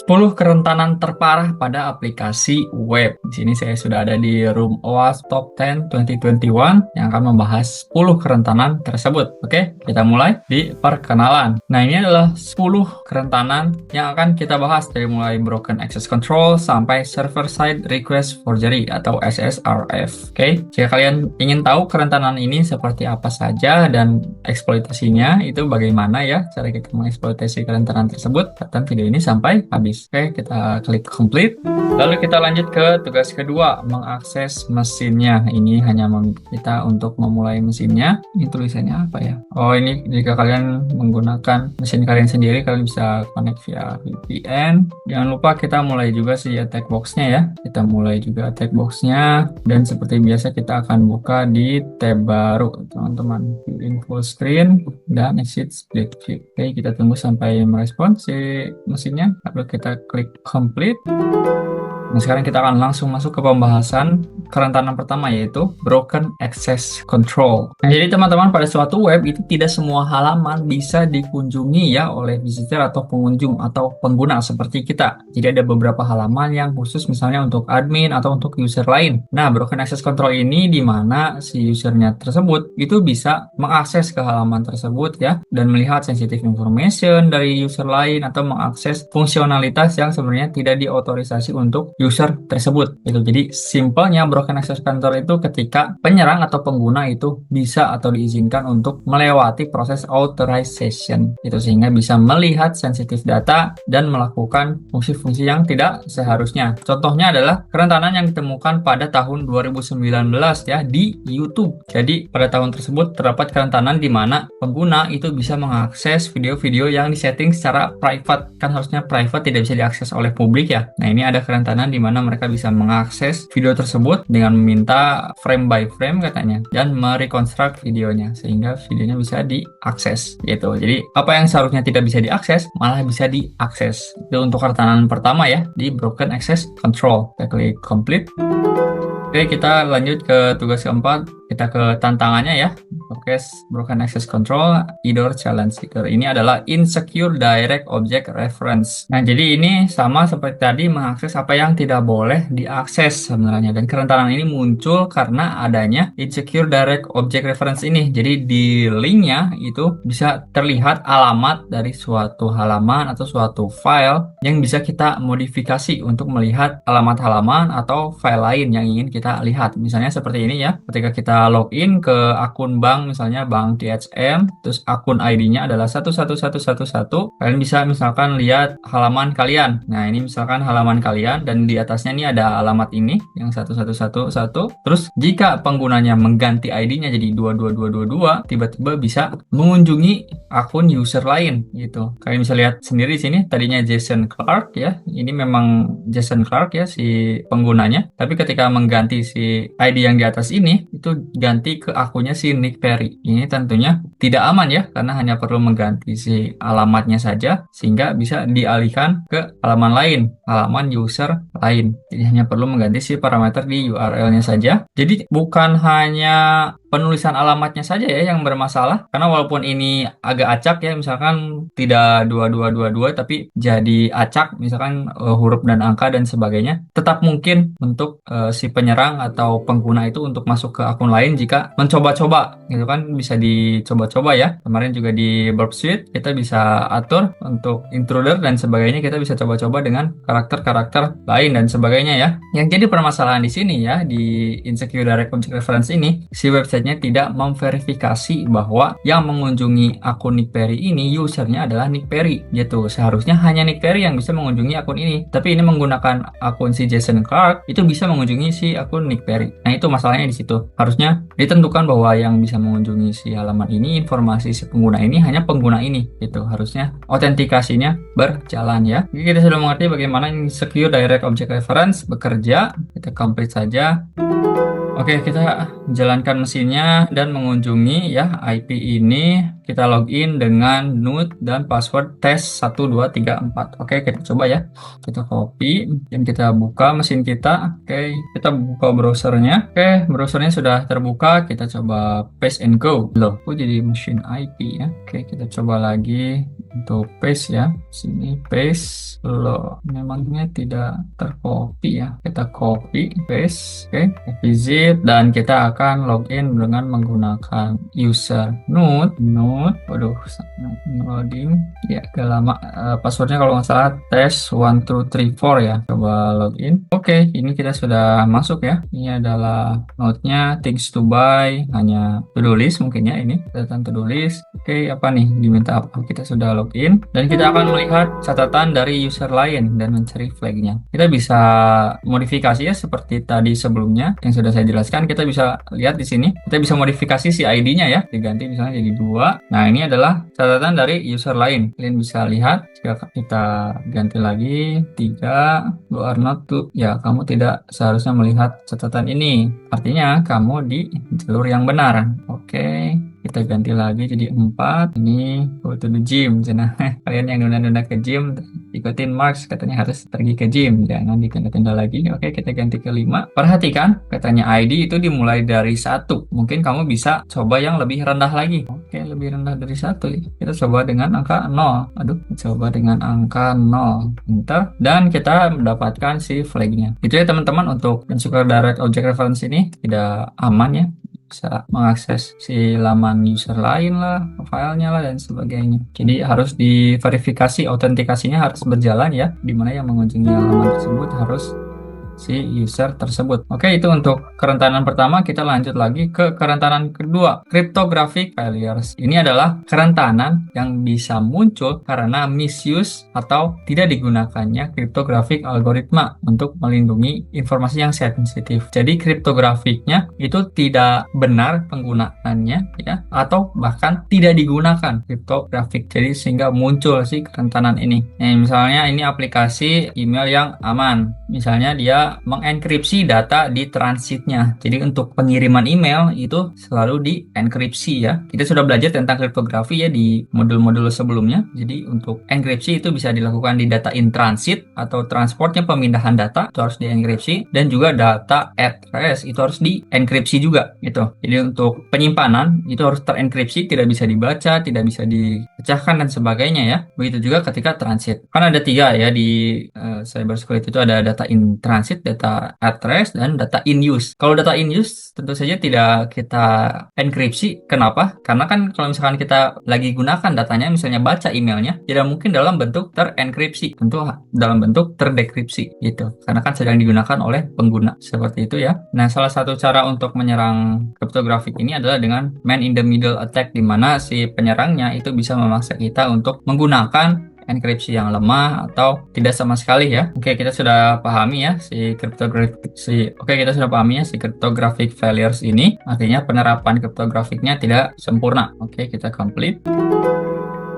10 kerentanan terparah pada aplikasi web. Di sini saya sudah ada di Room OWASP Top 10 2021 yang akan membahas 10 kerentanan tersebut. Oke, kita mulai di perkenalan. Nah, ini adalah 10 kerentanan yang akan kita bahas dari mulai Broken Access Control sampai Server Side Request Forgery atau SSRF. Oke, jika kalian ingin tahu kerentanan ini seperti apa saja dan eksploitasinya itu bagaimana ya cara kita mengeksploitasi kerentanan tersebut, tonton video ini sampai habis. Oke, kita klik complete. Lalu kita lanjut ke tugas kedua, mengakses mesinnya. Ini hanya kita untuk memulai mesinnya. Ini tulisannya apa ya? Oh, ini jika kalian menggunakan mesin kalian sendiri, kalian bisa connect via VPN. Jangan lupa kita mulai juga si attack box-nya ya. Kita mulai juga attack box-nya. Dan seperti biasa kita akan buka di tab baru, teman-teman. In full screen dan exit split view. Oke, kita tunggu sampai merespon si mesinnya. Lalu kita klik complete. Nah, sekarang kita akan langsung masuk ke pembahasan kerentanan pertama, yaitu Broken Access Control. Nah, jadi teman-teman, pada suatu web itu tidak semua halaman bisa dikunjungi ya oleh visitor atau pengunjung atau pengguna seperti kita. Jadi ada beberapa halaman yang khusus misalnya untuk admin atau untuk user lain. Nah, Broken Access Control ini di mana si usernya tersebut itu bisa mengakses ke halaman tersebut ya, dan melihat sensitive information dari user lain atau mengakses fungsionalitas yang sebenarnya tidak diotorisasi untuk user tersebut. Itu jadi simpelnya Broken Access Control itu ketika penyerang atau pengguna itu bisa atau diizinkan untuk melewati proses authorization itu, sehingga bisa melihat sensitive data dan melakukan fungsi-fungsi yang tidak seharusnya. Contohnya adalah kerentanan yang ditemukan pada tahun 2019 ya di YouTube. Jadi pada tahun tersebut terdapat kerentanan di mana pengguna itu bisa mengakses video-video yang disetting secara private. Kan harusnya private, tidak bisa diakses oleh publik ya. Nah, ini ada kerentanan di mana mereka bisa mengakses video tersebut dengan meminta frame by frame katanya dan mereconstruct videonya sehingga videonya bisa diakses gitu. Jadi apa yang seharusnya tidak bisa diakses malah bisa diakses. Itu untuk kerentanan pertama ya di Broken Access Control. Kita klik complete. Oke, kita lanjut ke tugas keempat. Kita ke tantangannya ya. Oke, Broken Access Control Either Challenge. Ini adalah Insecure Direct Object Reference. Nah, jadi ini sama seperti tadi, mengakses apa yang tidak boleh diakses sebenarnya. Dan kerentanan ini muncul karena adanya Insecure Direct Object Reference ini. Jadi di linknya itu bisa terlihat alamat dari suatu halaman atau suatu file yang bisa kita modifikasi untuk melihat alamat halaman atau file lain yang ingin kita lihat. Misalnya seperti ini ya. Ketika kita login ke akun bank, misalnya bank DHM, terus akun ID-nya adalah 11111, kalian bisa misalkan lihat halaman kalian. Nah, ini misalkan halaman kalian dan di atasnya ini ada alamat ini yang 11111. Terus jika penggunanya mengganti ID-nya jadi 22222, tiba-tiba bisa mengunjungi akun user lain gitu. Kalian bisa lihat sendiri di sini, tadinya Jason Clark ya. Ini memang Jason Clark ya si penggunanya. Tapi ketika mengganti si ID yang di atas ini, itu ganti ke akunnya si Nick Perry. Ini tentunya tidak aman ya, karena hanya perlu mengganti si alamatnya saja sehingga bisa dialihkan ke halaman lain, halaman user lain. Jadi hanya perlu mengganti si parameter di URL-nya saja. Jadi bukan hanya penulisan alamatnya saja ya yang bermasalah, karena walaupun ini agak acak ya, misalkan tidak 2222 tapi jadi acak misalkan huruf dan angka dan sebagainya, tetap mungkin untuk si penyerang atau pengguna itu untuk masuk ke akun lain jika mencoba-coba gitu kan, bisa dicoba-coba ya. Kemarin juga di Burp Suite kita bisa atur untuk intruder dan sebagainya, kita bisa coba-coba dengan karakter-karakter lain dan sebagainya ya. Yang jadi permasalahan di sini ya, di Insecure Direct Object Reference ini, si websitenya tidak memverifikasi bahwa yang mengunjungi akun Nick Perry ini usernya adalah Nick Perry gitu. Seharusnya hanya Nick Perry yang bisa mengunjungi akun ini, tapi ini menggunakan akun si Jason Clark itu bisa mengunjungi si akun Nick Perry. Nah, itu masalahnya di situ. Harusnya ditentukan bahwa yang bisa mengunjungi si halaman ini, informasi si pengguna ini hanya pengguna ini gitu. Harusnya autentikasinya berjalan ya. Jadi kita sudah mengerti bagaimana Insecure Direct Object Reference bekerja. Kita complete saja. Oke, kita jalankan mesinnya dan mengunjungi ya IP ini. Kita login dengan NUT dan password tes 1234. Oke, kita coba ya. Kita copy dan kita buka mesin kita. Oke, kita buka browsernya. Oke, browsernya sudah terbuka. Kita coba paste and go. Loh, kok jadi mesin IP ya. Oke, kita coba lagi untuk paste ya. Sini paste. Loh, memangnya tidak tercopy ya. Kita copy, paste. Oke, visit dan kita akan login dengan menggunakan user waduh loading ya agak lama. Passwordnya kalau nggak salah tes 1234 ya. Coba login. Oke, ini kita sudah masuk ya. Ini adalah node-nya things to buy, hanya to-do list mungkin ya, ini catatan to-do list. Oke, apa nih diminta apa, kita sudah login dan kita akan melihat catatan dari user lain dan mencari flagnya. Kita bisa modifikasi ya seperti tadi sebelumnya yang sudah saya jelaskan. Kita bisa lihat di sini, kita bisa modifikasi si ID-nya ya, diganti misalnya jadi 2. Nah, ini adalah catatan dari user lain. Kalian bisa lihat jika kita ganti lagi 3, you are not to, ya kamu tidak seharusnya melihat catatan ini. Artinya kamu di jalur yang benar. Oke, kita ganti lagi jadi 4. Ini go to the gym. Nah, kalian yang nunda-nunda ke gym, ikutin Marks, katanya harus pergi ke gym, jangan ditunda-tunda lagi. Oke, kita ganti ke 5. Perhatikan, katanya ID itu dimulai dari 1. Mungkin kamu bisa coba yang lebih rendah lagi. Oke, lebih rendah dari 1. Kita coba dengan angka 0. Aduh, coba dengan angka 0. Enter. Dan kita mendapatkan si flagnya. Itu ya teman-teman, untuk yang suka direct object reference ini tidak aman ya. Bisa mengakses si laman user lain lah, filenya lah, dan sebagainya. Jadi harus diverifikasi, autentikasinya harus berjalan ya, dimana yang mengunjungi halaman tersebut harus si user tersebut. Oke, itu untuk kerentanan pertama. Kita lanjut lagi ke kerentanan kedua, cryptographic failures. Ini adalah kerentanan yang bisa muncul karena misuse atau tidak digunakannya cryptographic algoritma untuk melindungi informasi yang sensitif. Jadi kriptografiknya itu tidak benar penggunaannya ya, atau bahkan tidak digunakan cryptographic. Jadi sehingga muncul si kerentanan ini. Nah, misalnya ini aplikasi email yang aman. Misalnya dia mengenkripsi data di transitnya. Jadi untuk pengiriman email itu selalu dienkripsi ya. Kita sudah belajar tentang kriptografi ya di modul-modul sebelumnya. Jadi untuk enkripsi itu bisa dilakukan di data in transit atau transportnya, pemindahan data itu harus dienkripsi, dan juga data at rest itu harus dienkripsi juga gitu. Jadi untuk penyimpanan itu harus terenkripsi, tidak bisa dibaca, tidak bisa dipecahkan dan sebagainya ya. Begitu juga ketika transit. Kan ada 3 ya di cybersecurity, itu ada data in transit, data at rest, dan data in use. Kalau data in use tentu saja tidak kita enkripsi. Kenapa? Karena kan kalau misalkan kita lagi gunakan datanya, misalnya baca emailnya, tidak mungkin dalam bentuk terenkripsi, tentu dalam bentuk terdekripsi gitu. Karena kan sedang digunakan oleh pengguna. Seperti itu ya. Nah, salah satu cara untuk menyerang kriptografik ini adalah dengan man in the middle attack, di mana si penyerangnya itu bisa memaksa kita untuk menggunakan enkripsi yang lemah atau tidak sama sekali ya. Oke, kita sudah pahami ya si cryptographic failures ini. Artinya penerapan kriptografiknya tidak sempurna. Oke, kita complete.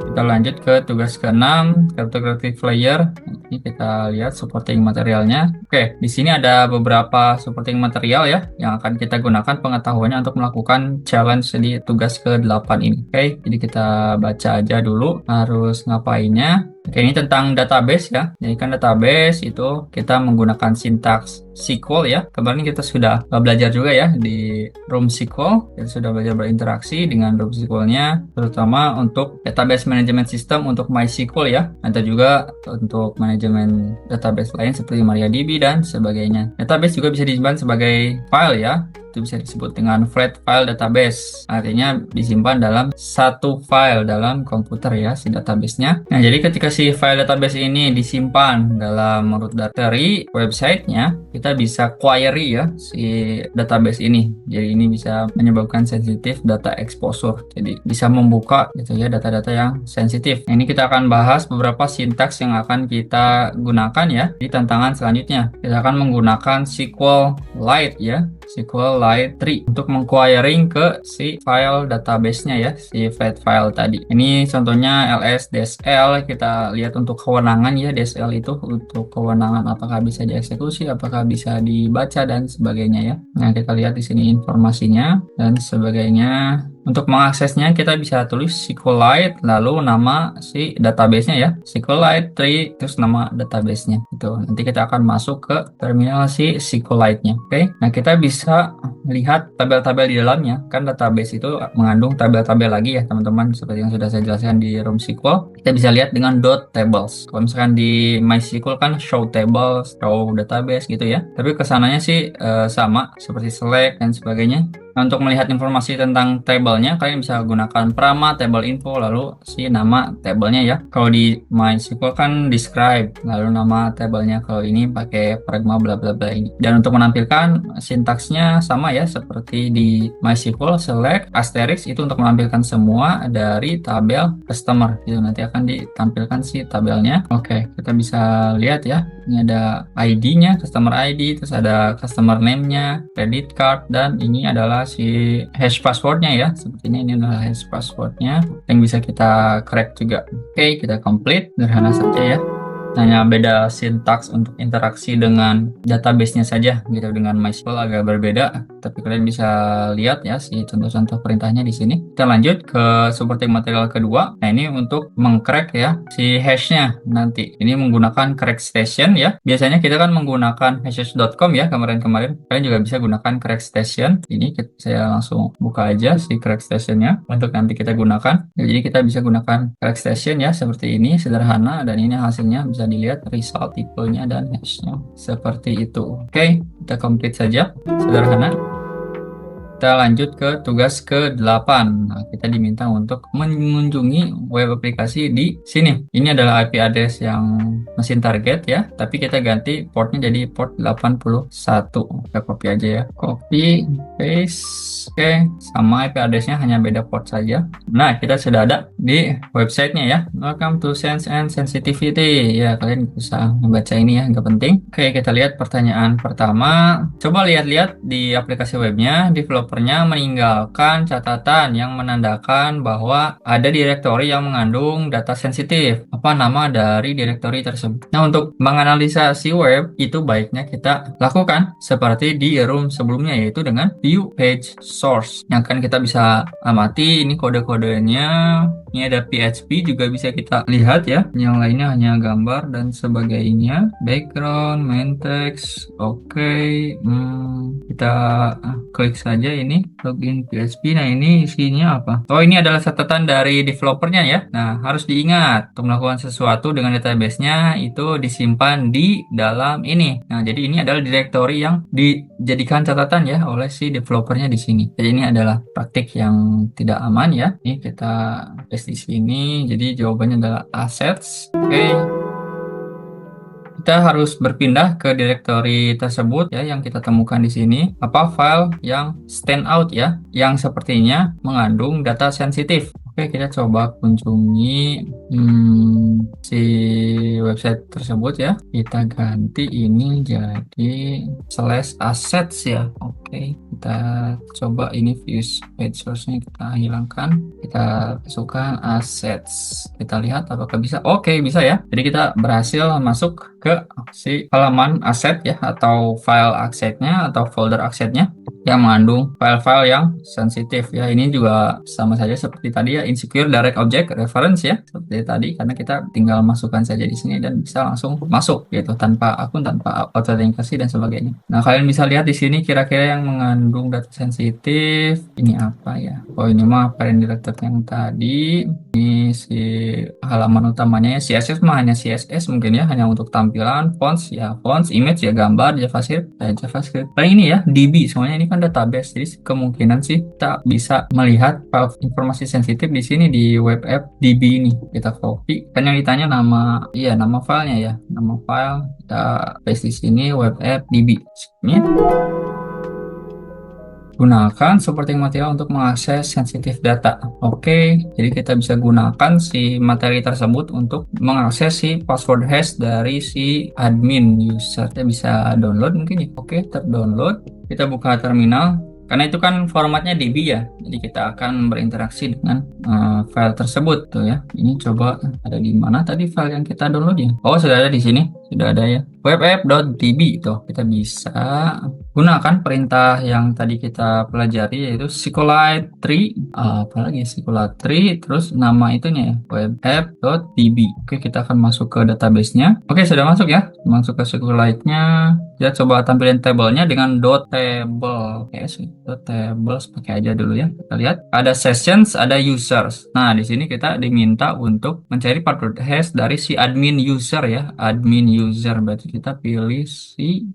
Kita lanjut ke tugas ke-6, cryptographic failure. Ini kita lihat supporting materialnya. Oke, di sini ada beberapa supporting material ya yang akan kita gunakan pengetahuannya untuk melakukan challenge di tugas ke-8 ini. Oke, jadi kita baca aja dulu harus ngapainnya. Oke, ini tentang database ya. Jadi kan database itu kita menggunakan sintaks SQL ya. Kemarin kita sudah belajar juga ya di Room SQL. Kita sudah belajar berinteraksi dengan Room SQL-nya, terutama untuk database management system untuk MySQL ya. Atau juga untuk manajemen database lain seperti MariaDB dan sebagainya. Database juga bisa disimpan sebagai file ya. Itu bisa disebut dengan flat file database. Artinya disimpan dalam satu file dalam komputer ya si database-nya. Nah, jadi ketika si file database ini disimpan dalam root directory website-nya, kita bisa query ya si database ini. Jadi ini bisa menyebabkan sensitif data exposure. Jadi bisa membuka gitu ya data-data yang sensitif. Nah, ini kita akan bahas beberapa sintaks yang akan kita gunakan ya di tantangan selanjutnya. Kita akan menggunakan SQLite ya. SQLite 3 untuk mengquerying ke si file database-nya ya, si file tadi. Ini contohnya ls dsl, kita lihat untuk kewenangan ya, dsl itu untuk kewenangan apakah bisa dieksekusi, apakah bisa dibaca dan sebagainya ya. Nah, kita lihat di sini informasinya dan sebagainya. Untuk mengaksesnya kita bisa tulis SQLite lalu nama si database-nya ya, SQLite 3 terus nama database-nya. Itu nanti kita akan masuk ke terminal si SQLite-nya. Oke. Nah, kita bisa lihat tabel-tabel di dalamnya. Kan database itu mengandung tabel-tabel lagi ya, teman-teman, seperti yang sudah saya jelaskan di room SQL. Kita bisa lihat dengan dot tables. Kalau misalkan di MySQL kan show tables, show database gitu ya. Tapi kesananya sih sama seperti select dan sebagainya. Nah, untuk melihat informasi tentang tabelnya, kalian bisa gunakan Prama, table info, lalu si nama tabelnya ya. Kalau di MySQL kan describe, lalu nama tabelnya. Kalau ini pakai pragma bla bla bla ini. Dan untuk menampilkan sintaksnya sama ya, seperti di MySQL, select, asterisk itu untuk menampilkan semua dari tabel customer. Itu nanti akan ditampilkan si tabelnya. Oke, kita bisa lihat ya. Ini ada ID-nya, customer ID, terus ada customer name-nya, credit card, dan ini adalah si hash passwordnya ya. Sepertinya ini adalah hash passwordnya yang bisa kita crack juga. Oke, kita complete, sederhana saja ya. Hanya beda sintaks untuk interaksi dengan database-nya saja gitu. Dengan MySQL agak berbeda, tapi kalian bisa lihat ya si contoh-contoh perintahnya di sini. Kita lanjut ke supporting material kedua. Nah, ini untuk mengcrack ya si hash-nya nanti. Ini menggunakan crack station ya. Biasanya kita kan menggunakan hashes.com ya kemarin-kemarin. Kalian juga bisa gunakan crack station. Ini saya langsung buka aja si crack station-nya untuk nanti kita gunakan. Jadi kita bisa gunakan crack station ya seperti ini, sederhana, dan ini hasilnya bisa dilihat result tipenya dan hashnya seperti itu. Oke, kita complete saja, sederhana. Kita lanjut ke tugas ke-8. Nah, kita diminta untuk mengunjungi web aplikasi di sini. Ini adalah IP address yang mesin target ya, tapi kita ganti portnya jadi port 81. Kita copy aja ya. Copy, paste. Oke, sama IP address-nya hanya beda port saja. Nah, kita sudah ada di websitenya ya. Welcome to Sense and Sensitivity. Ya, kalian bisa membaca ini ya, nggak penting. Oke, kita lihat pertanyaan pertama. Coba lihat-lihat di aplikasi webnya, developernya meninggalkan catatan yang menandakan bahwa ada direktori yang mengandung data sensitif. Apa nama dari direktori tersebut? Nah, untuk menganalisa si web, itu baiknya kita lakukan seperti di room sebelumnya, yaitu dengan view page source yang kan kita bisa amati. Ini kode-kodenya, ini ada PHP juga bisa kita lihat ya, yang lainnya hanya gambar dan sebagainya. Background, main text, oke. Kita klik saja ini login PHP. Nah, ini isinya apa? Oh, ini adalah catatan dari developernya ya. Nah, harus diingat untuk melakukan sesuatu dengan database-nya itu disimpan di dalam ini. Nah, jadi ini adalah directory yang dijadikan catatan ya oleh si developernya di sini. Jadi ini adalah praktik yang tidak aman ya. Ini kita paste di sini. Jadi jawabannya adalah assets. Oke. Kita harus berpindah ke directory tersebut ya yang kita temukan di sini. Apa file yang stand out ya, yang sepertinya mengandung data sensitif. Oke, kita coba kunjungi si website tersebut ya. Kita ganti ini jadi /assets ya. Oke, kita coba ini view page source-nya kita hilangkan. Kita masukkan assets. Kita lihat apakah bisa. Oke, bisa ya. Jadi kita berhasil masuk ke si halaman aset ya, atau file asetnya atau folder asetnya yang mengandung file-file yang sensitif ya. Ini juga sama saja seperti tadi ya, insecure direct object reference ya, seperti tadi, karena kita tinggal masukkan saja di sini dan bisa langsung masuk gitu tanpa akun, tanpa autentikasi dan sebagainya. Nah, kalian bisa lihat di sini kira-kira yang mengandung data sensitif ini apa ya. Oh, ini mah parent directory yang tadi. Ini si halaman utamanya ya, CSS mah hanya CSS mungkin ya, hanya untuk tampilan, fonts ya fonts, image ya gambar, JavaScript. Paling ini ya DB, semuanya ini kan database. Jadi kemungkinan sih kita bisa melihat file informasi sensitif di sini di web app DB ini. Kita copy. Kan yang ditanya nama, iya nama filenya ya, nama file kita paste di sini web app DB. Ini gunakan supporting material untuk mengakses sensitive data. Oke, jadi kita bisa gunakan si materi tersebut untuk mengakses si password hash dari si admin user. Kita bisa download mungkin ya. Oke, terdownload. kita buka terminal. Karena itu kan formatnya DB ya, jadi kita akan berinteraksi dengan file tersebut tuh ya. Ini coba ada di mana tadi file yang kita download ya? Oh, sudah ada di sini, sudah ada ya. webapp.db itu kita bisa gunakan perintah yang tadi kita pelajari yaitu SQLite 3, apalagi SQLite 3, terus nama itunya ya webapp.db. Oke, kita akan masuk ke database-nya. Oke, sudah masuk ya, masuk ke SQLite-nya. Kita coba tampilin tabelnya dengan .table. Oke, tables pakai aja dulu ya. Kita lihat ada sessions, ada users. Nah, di sini kita diminta untuk mencari password hash dari si admin user ya. Admin user berarti kita pilih si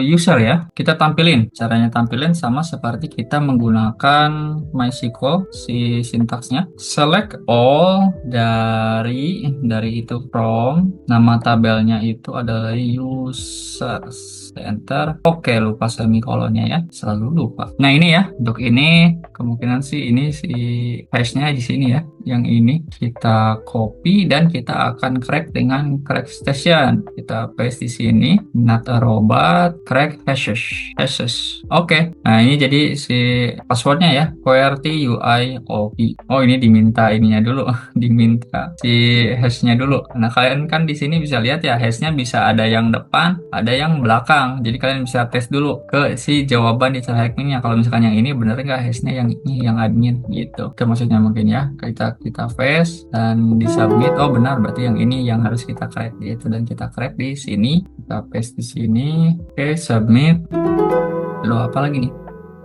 user ya. Kita tampilin. Caranya tampilin sama seperti kita menggunakan MySQL si sintaksnya. Select all dari itu from nama tabelnya itu adalah users. Enter. Oke, lupa semikolonnya ya. Selalu lupa. Nah, ini ya. Untuk ini kemungkinan sih ini si hash-nya di sini ya. Yang ini kita copy dan kita akan crack dengan crack station. Kita paste di sini. Not a robot. Crack hashes. Oke. Nah, ini jadi si passwordnya ya. QWERTY UIOP. Oh, ini diminta ininya dulu. Diminta si hash-nya dulu. Nah, kalian kan di sini bisa lihat ya, hash-nya bisa ada yang depan, ada yang belakang. Jadi kalian bisa tes dulu ke si jawaban di cara hackingnya. Kalau misalkan yang ini bener nggak hashnya yang ini yang admin gitu. Itu maksudnya mungkin ya. Kita paste dan di submit. Oh benar, berarti yang ini yang harus kita crack gitu, dan kita crack di sini. Kita paste di sini. Oke, submit. Lalu apa lagi nih?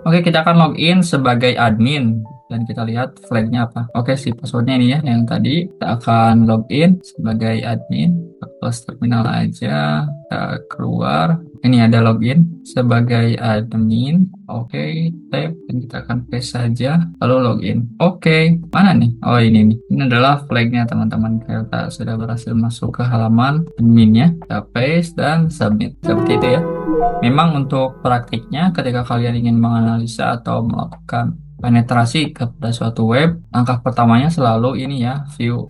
Oke, kita akan login sebagai admin. Dan kita lihat flagnya apa. Oke, si passwordnya ini ya, yang tadi. Kita akan login sebagai admin. Close terminal aja. Kita keluar. Ini ada login sebagai admin. Oke, tab. Dan kita akan paste saja. Lalu login. Oke, mana nih? Oh, ini nih. Ini adalah flagnya teman-teman. Kita sudah berhasil masuk ke halaman adminnya. Kita paste dan submit. Seperti itu ya. Memang untuk praktiknya ketika kalian ingin menganalisa atau melakukan penetrasi kepada suatu web, langkah pertamanya selalu ini ya, view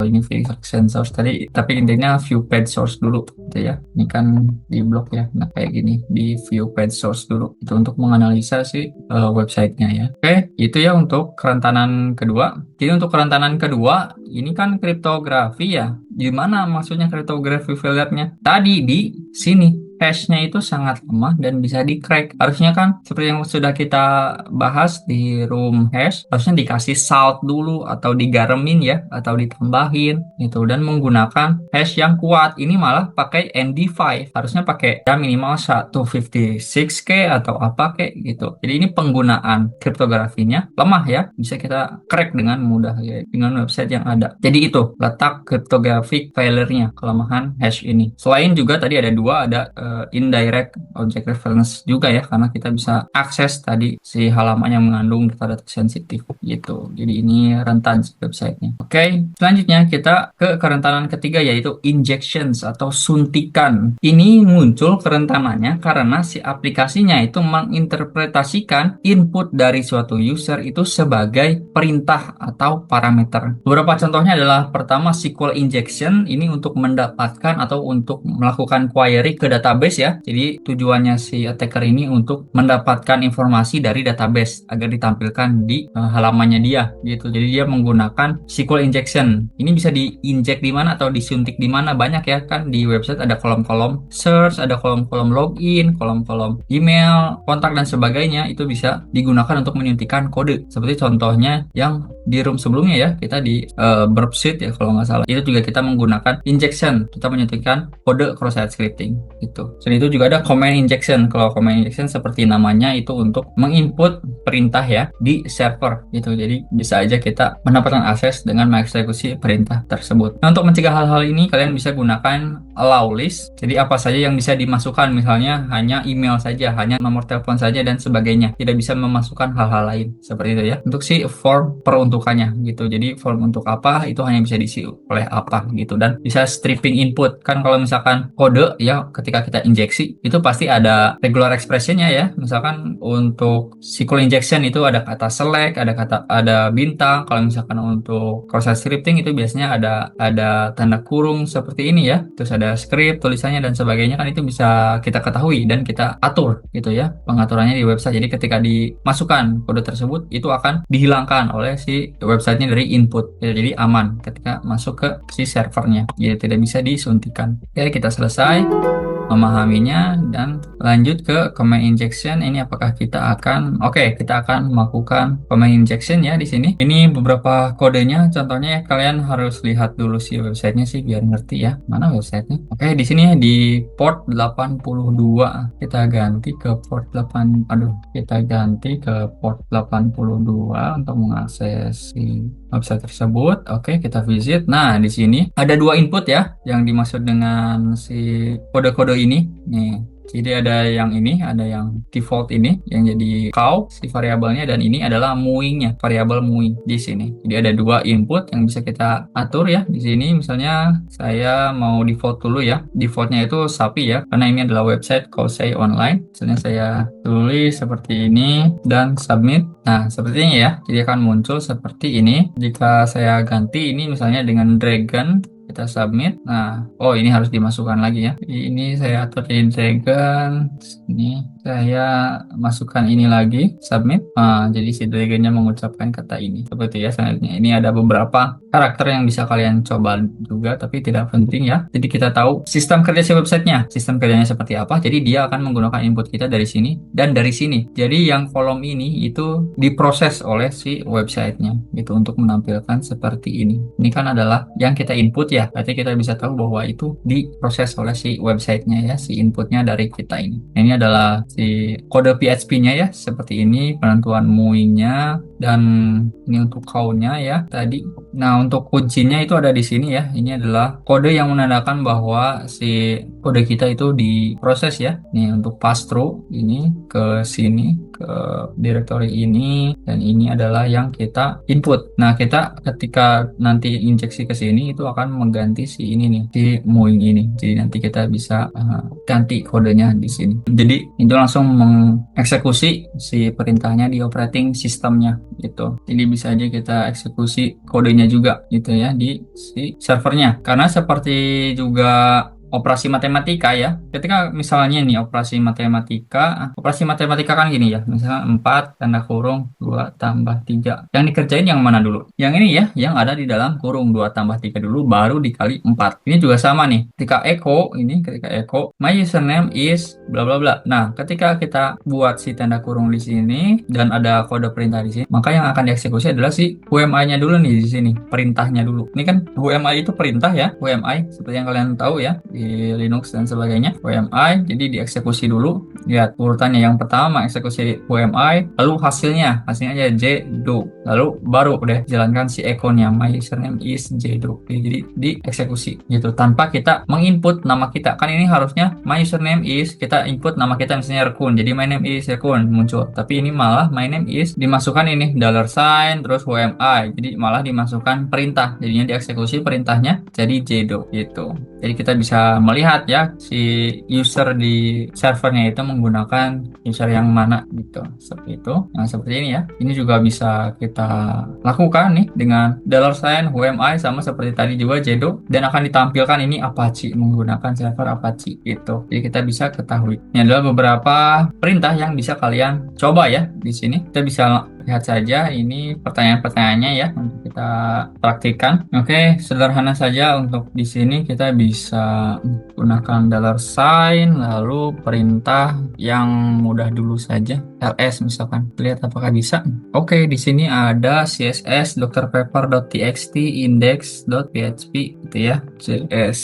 source tadi, tapi intinya view page source dulu gitu ya. Ini kan di blog ya, nah kayak gini, di view page source dulu itu untuk menganalisa si websitenya ya. Oke, itu ya untuk kerentanan kedua. Jadi untuk kerentanan kedua ini kan kriptografi ya. Gimana maksudnya kriptografi failure-nya? Tadi di sini hash-nya itu sangat lemah dan bisa di-crack. Harusnya kan seperti yang sudah kita bahas di room hash, harusnya dikasih salt dulu atau digaremin ya, atau ditambahin gitu, dan menggunakan hash yang kuat. Ini malah pakai MD5. Harusnya pakai ya minimal 156K atau apa kayak gitu. Jadi ini penggunaan kriptografinya lemah ya, bisa kita crack dengan mudah ya dengan website yang ada. Jadi itu letak kriptografi failure-nya, kelemahan hash ini. Selain juga tadi ada dua, ada indirect object reference juga ya, karena kita bisa akses tadi si halaman yang mengandung data-data sensitif gitu. Jadi ini rentan websitenya. Oke, selanjutnya kita ke kerentanan ketiga yaitu injections atau suntikan. Ini muncul kerentanannya karena si aplikasinya itu menginterpretasikan input dari suatu user itu sebagai perintah atau parameter. Beberapa contohnya adalah pertama SQL injection, ini untuk mendapatkan atau untuk melakukan query ke database ya. Jadi tujuannya si attacker ini untuk mendapatkan informasi dari database agar ditampilkan di halamannya dia gitu. Jadi dia menggunakan SQL injection. Ini bisa diinjek di mana atau disuntik di mana, banyak ya kan di website ada kolom-kolom search, ada kolom-kolom login, kolom-kolom email, kontak dan sebagainya. Itu bisa digunakan untuk menyuntikkan kode. Seperti contohnya yang di room sebelumnya ya, kita di burp sheet ya kalau nggak salah. Itu juga kita menggunakan injection. Kita menyuntikkan kode cross-site scripting gitu. Selain itu juga ada command injection. Kalau command injection seperti namanya itu untuk menginput perintah ya di server gitu. Jadi bisa aja kita mendapatkan akses dengan mengeksekusi perintah tersebut. Nah, untuk mencegah hal-hal ini kalian bisa gunakan allow list. Jadi apa saja yang bisa dimasukkan, misalnya hanya email saja, hanya nomor telepon saja dan sebagainya. Tidak bisa memasukkan hal-hal lain seperti itu ya. Untuk si form peruntukannya gitu. Jadi form untuk apa itu hanya bisa diisi oleh apa gitu, dan bisa stripping input. Kan kalau misalkan kode ya, ketika kita kita injeksi itu pasti ada regular expressionnya ya. Misalkan untuk SQL injection itu ada kata select, ada bintang. Kalau misalkan untuk cross-site scripting itu biasanya ada tanda kurung seperti ini ya. Terus ada script, tulisannya dan sebagainya kan itu bisa kita ketahui dan kita atur gitu ya pengaturannya di website. Jadi ketika dimasukkan kode tersebut itu akan dihilangkan oleh si websitenya dari input ya, jadi aman ketika masuk ke si servernya, jadi tidak bisa disuntikan. Oke, kita selesai memahaminya dan lanjut ke command injection. Ini apakah kita akan kita akan melakukan command injection ya di sini. Ini beberapa kodenya, contohnya kalian harus lihat dulu si websitenya sih biar ngerti ya. Mana websitenya? Oke, di sini di port 82 kita ganti ke port 8. Kita ganti ke port 82 untuk mengakses si website tersebut. Oke, kita visit. Nah, di sini ada dua input ya yang dimaksud dengan si kode-kode ini. Nih, jadi ada yang ini, ada yang default ini yang jadi cow si variabelnya, dan ini adalah moving-nya, variabel moving di sini. Jadi ada dua input yang bisa kita atur ya di sini. Misalnya saya mau default dulu ya. Defaultnya itu sapi ya, karena ini adalah website Kousei online. Misalnya saya tulis seperti ini dan submit. Nah, sepertinya ya. Jadi akan muncul seperti ini. Jika saya ganti ini misalnya dengan dragon, kita submit. Nah, ini harus dimasukkan lagi ya. Ini saya atur di dragon. Ini saya masukkan ini lagi, submit. Nah, jadi si dragonnya mengucapkan kata ini. Seperti ya selanjutnya. Ini ada beberapa karakter yang bisa kalian coba juga, tapi tidak penting ya. Jadi kita tahu sistem kerja si websitenya. Sistem kerjanya seperti apa. Jadi dia akan menggunakan input kita dari sini dan dari sini. Jadi yang kolom ini itu diproses oleh si websitenya. Itu untuk menampilkan seperti ini. Ini kan adalah yang kita input ya. Berarti kita bisa tahu bahwa itu diproses oleh si websitenya ya, si inputnya dari kita ini. Ini adalah si kode PHP-nya ya, seperti ini penentuan moving-nya, dan ini untuk count-nya ya tadi. Nah, untuk kuncinya itu ada di sini ya. Ini adalah kode yang menandakan bahwa si kode kita itu diproses ya. Nih untuk pass through ini ke sini ke directory ini, dan ini adalah yang kita input. Nah, kita ketika nanti injeksi ke sini itu akan mengganti si ini nih, si moving ini. Jadi nanti kita bisa ganti kodenya di sini. Jadi itu langsung mengeksekusi si perintahnya di operating sistemnya gitu. Jadi bisa aja kita eksekusi kodenya juga gitu ya di si servernya. Karena seperti juga operasi matematika ya. Ketika misalnya nih operasi matematika kan gini ya. Misalnya 4 tanda kurung 2 tambah 3. Yang dikerjain yang mana dulu? Yang ini ya, yang ada di dalam kurung 2 tambah 3 dulu baru dikali 4. Ini juga sama nih. Ketika echo my username is bla bla bla. Nah, ketika kita buat si tanda kurung di sini dan ada kode perintah di sini, maka yang akan dieksekusi adalah si UMI-nya dulu nih di sini, perintahnya dulu. Ini kan UMI itu perintah ya, UMI seperti yang kalian tahu ya di Linux dan sebagainya. UMI jadi dieksekusi dulu. Lihat urutannya, yang pertama eksekusi UMI, lalu hasilnya aja jdo, lalu baru udah jalankan si echo-nya my username is jdo. Jadi dieksekusi gitu tanpa kita menginput nama kita. Kan ini harusnya my username is, kita input nama kita misalnya Rekun, jadi my name is Rekun muncul. Tapi ini malah my name is dimasukkan ini $sign terus UMI, jadi malah dimasukkan perintah, jadinya dieksekusi perintahnya jadi jdo gitu. Jadi kita bisa melihat ya si user di servernya itu menggunakan user yang mana gitu, seperti itu. Nah, seperti ini ya. Ini juga bisa kita lakukan nih dengan $sign UMI sama seperti tadi juga jdo, dan akan ditampilkan ini Apache, menggunakan server Apache gitu. Jadi kita bisa ketahui. Ini adalah beberapa perintah yang bisa kalian coba ya di sini. Kita bisa lihat saja ini pertanyaan-pertanyaannya ya untuk kita praktikkan. Oke, sederhana saja untuk di sini kita bisa gunakan $sign lalu perintah yang mudah dulu saja, ls misalkan. Lihat apakah bisa. Oke, di sini ada css drpepper.txt index.php gitu ya, cs.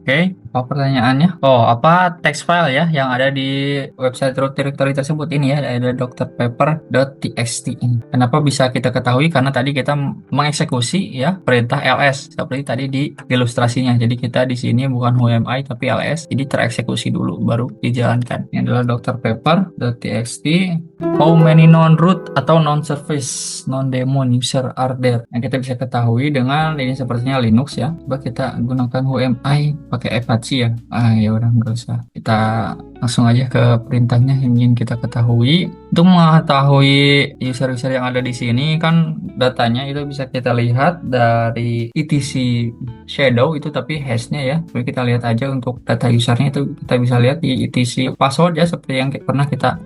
Oke, apa pertanyaannya? Apa text file ya yang ada di website root directory tersebut ini ya, ada drpepper.txt. Kenapa bisa kita ketahui? Karena tadi kita mengeksekusi ya perintah ls seperti tadi di ilustrasinya. Jadi kita di sini bukan UMI tapi ls, jadi tereksekusi dulu baru dijalankan. Ini adalah drpepper.txt. How many non-root atau non-service, non-daemon user are there? Yang kita bisa ketahui dengan ini sepertinya Linux ya. Coba kita gunakan UMI pakai Apache. Apache ya. Ya udah nggak usah. Kita langsung aja ke perintahnya yang ingin kita ketahui. Untuk mengetahui user-user yang ada di sini kan datanya itu bisa kita lihat dari etc shadow itu, tapi hashnya ya. Jadi kita lihat aja untuk data usernya itu kita bisa lihat di etc password ya, seperti yang pernah kita